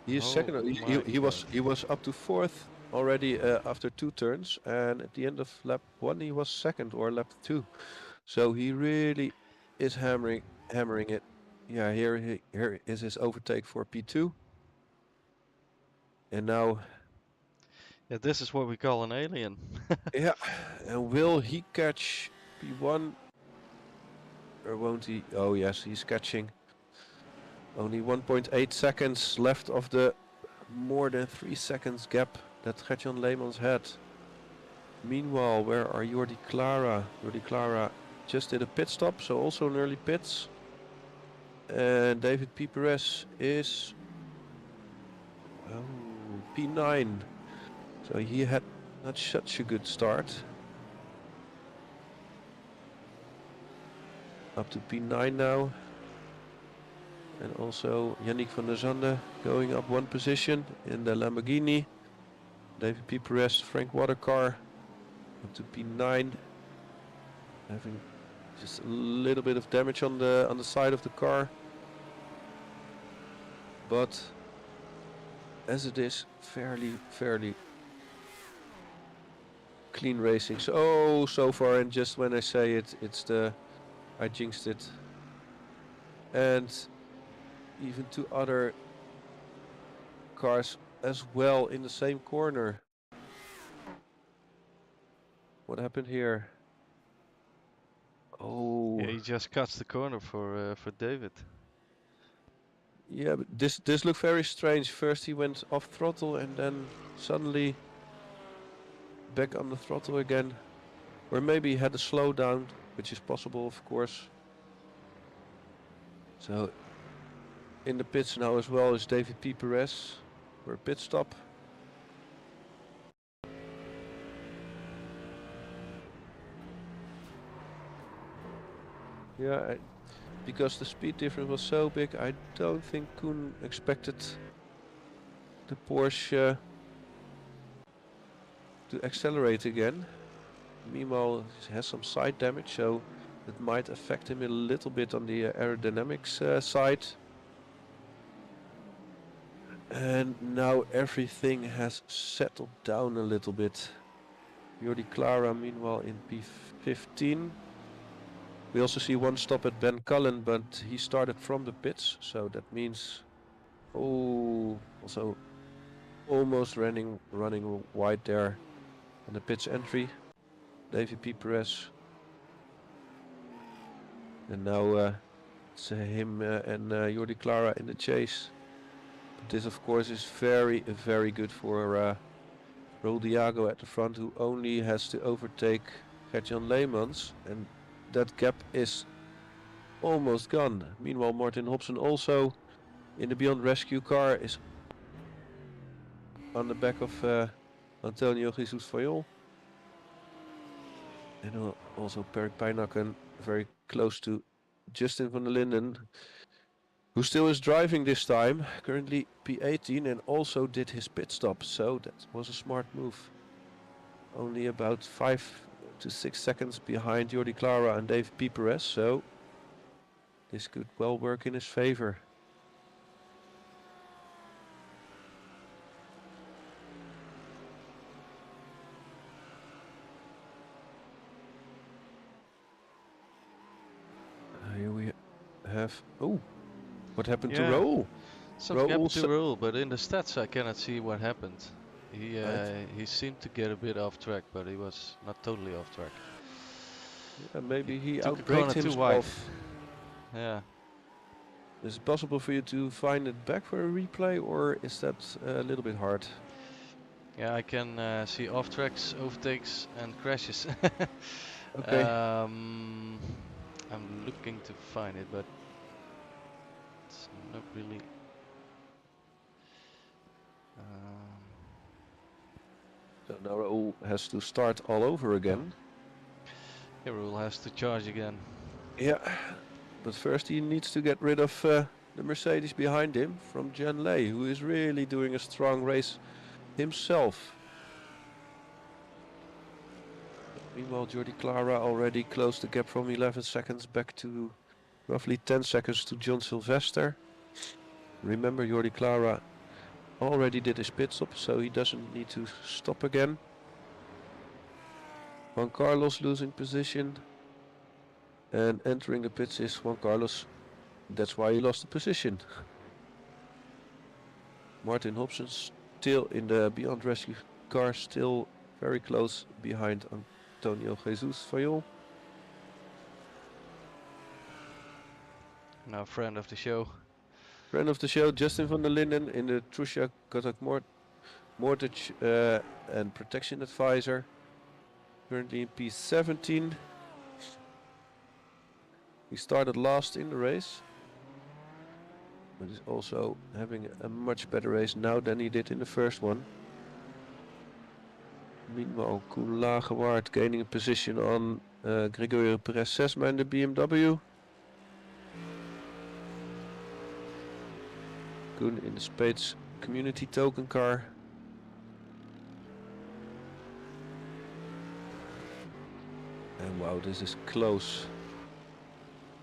A: he is
B: Oh
A: 2nd. He was up to 4th already after 2 turns, and at the end of lap 1 he was 2nd, or lap 2. So he really is hammering it. Yeah, here is his overtake for P2. And now,
B: Yeah, this is what we call an alien.
A: yeah, and will he catch P1 or won't he? Oh yes, he's catching. Only 1.8 seconds left of the more than 3 seconds gap that Gert-Jan Leemans had. Meanwhile, where are Jordi Clara? Jordi Clara just did a pit stop, so also an early pits. And David P. Perez is P9. So he had not such a good start. Up to P9 now. And also Yannick van der Zande going up 1 position in the Lamborghini. David P. Perez, Frank Watercar up to P9. Having just a little bit of damage on the side of the car. But as it is fairly clean racing. So far, and just when I say it, I jinxed it. And even 2 other cars as well in the same corner. What happened here? Oh,
B: Yeah, he just cuts the corner for David.
A: yeah, but this looked very strange. First he went off throttle and then suddenly back on the throttle again. Or maybe he had a slowdown, which is possible, of course. So in the pits now as well is David P. Perez for a pit stop. Yeah, because the speed difference was so big, I don't think Koen expected the Porsche to accelerate again. Meanwhile, he has some side damage, so it might affect him a little bit on the aerodynamics side. And now everything has settled down a little bit. Jordi Clara, meanwhile, in P15. We also see one stop at Ben Cullen, but he started from the pits, so that means, oh, also almost running wide there on the pits entry. David P. Perez. And now it's him and Jordi Clara in the chase. But this, of course, is very good for Raul Diago at the front, who only has to overtake Gert-Jan Leemans, and that gap is almost gone. Meanwhile, Martin Hobson also in the Beyond Rescue car is on the back of Antonio Jesus Fayol. And also Perry Pijnakken very close to Justin van der Linden, who still is driving this time, currently P18, and also did his pit stop, so that was a smart move. Only about 5 to 6 seconds behind Jordi Clara and Dave P. Perez, so this could well work in his favor. Here we have... Oh! What happened to Raul?
B: Something happened to Raul, but in the stats I cannot see what happened. He seemed to get a bit off track, but he was not totally off track.
A: Yeah, maybe he
B: took
A: outbraked
B: too wide.
A: himself.
B: Yeah.
A: Is it possible for you to find it back for a replay, or is that a little bit hard?
B: Yeah, I can see off tracks, overtakes, and crashes.
A: Okay.
B: I'm looking to find it, but it's not really.
A: So now Raul has to start all over again.
B: Yeah, Raul has to charge again.
A: Yeah, but first he needs to get rid of the Mercedes behind him from Jan Ley, who is really doing a strong race himself. Meanwhile, Jordi Clara already closed the gap from 11 seconds back to roughly 10 seconds to John Sylvester. Remember, Jordi Clara already did his pit stop, so he doesn't need to stop again. Juan Carlos losing position. And entering the pits is Juan Carlos. That's why he lost the position. Martin Hobson still in the Beyond Rescue car, still very close behind Antonio Jesus Fayol.
B: Now friend of the show.
A: Friend of the show, Justin van der Linden in the Trusha Kotak Mortgage and Protection Advisor. Currently in P17. He started last in the race, but is also having a much better race now than he did in the first one. Meanwhile, Koen Lagewaard gaining a position on Gregorio Perez Sesma in the BMW. Koen in the Spades Community Token car. And wow, this is close.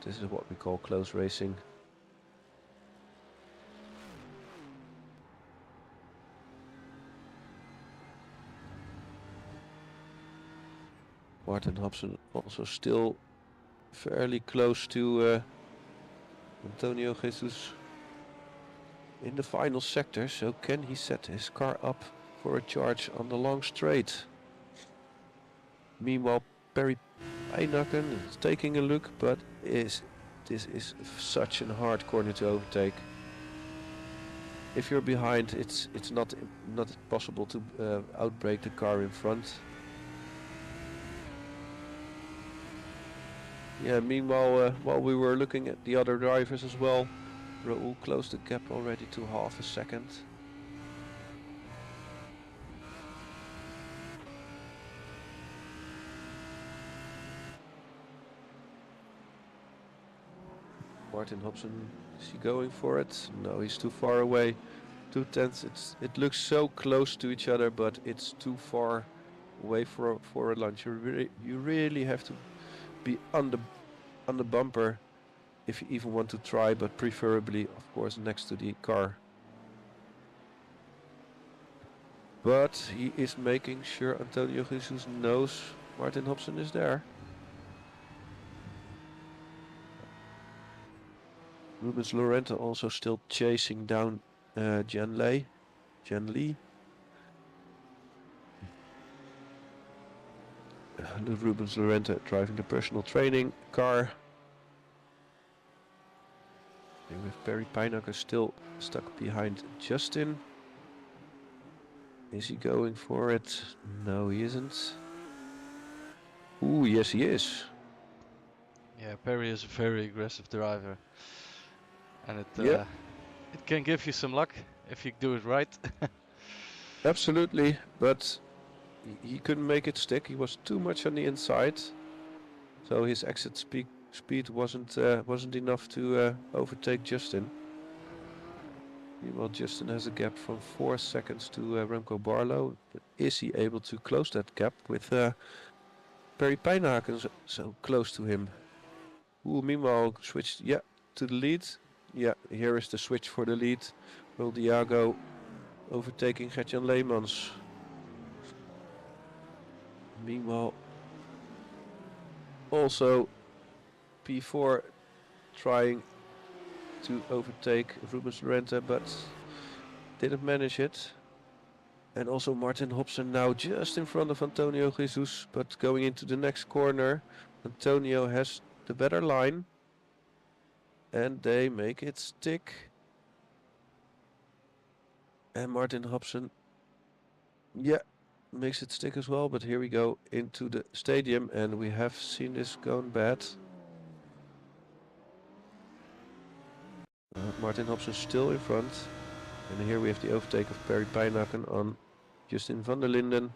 A: This is what we call close racing. Martin Hobson also still fairly close to Antonio Jesus in the final sector. So can he set his car up for a charge on the long straight? Meanwhile, Perry Pijnakken is taking a look, but this is such a hard corner to overtake. If you're behind, it's not possible to outbrake the car in front. Yeah. Meanwhile, while we were looking at the other drivers as well, Raoul closed the gap already to half a second. Martin Hobson, is he going for it? No, he's too far away. 2/10. It looks so close to each other, but it's too far away for a lunge. You really have to be on the bumper if you even want to try, but preferably, of course, next to the car. But he is making sure Antonio Jesus knows Martin Hobson is there. Rubens Lorente also still chasing down Jan Lee. Rubens Lorente driving the personal training car. And with Perry Pijnakker still stuck behind Justin. Is he going for it? No, he isn't. Ooh, yes he is.
B: Yeah, Perry is a very aggressive driver, and
A: Yeah.
B: it can give you some luck if you do it right.
A: Absolutely, but he couldn't make it stick. He was too much on the inside, so his exit speed wasn't enough to overtake Justin. Meanwhile, Justin has a gap from 4 seconds to Remco Barlow. But is he able to close that gap with Perry Pijnakken so close to him? Ooh, meanwhile, switched to the lead. Yeah, here is the switch for the lead. Will Diago overtaking Gertjan Leemans. Meanwhile, also P4 trying to overtake Rubens Lorente, but didn't manage it. And also Martin Hobson now just in front of Antonio Jesus, but going into the next corner. Antonio has the better line, and they make it stick. And Martin Hobson, makes it stick as well. But here we go into the stadium, and we have seen this going bad. Martin Hobson still in front. And here we have the overtake of Perry Pijnakken on Justin van der Linden.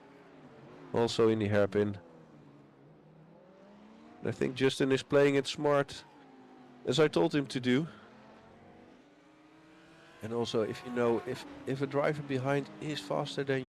A: Also in the hairpin. I think Justin is playing it smart, as I told him to do. And also, if you know, if a driver behind is faster than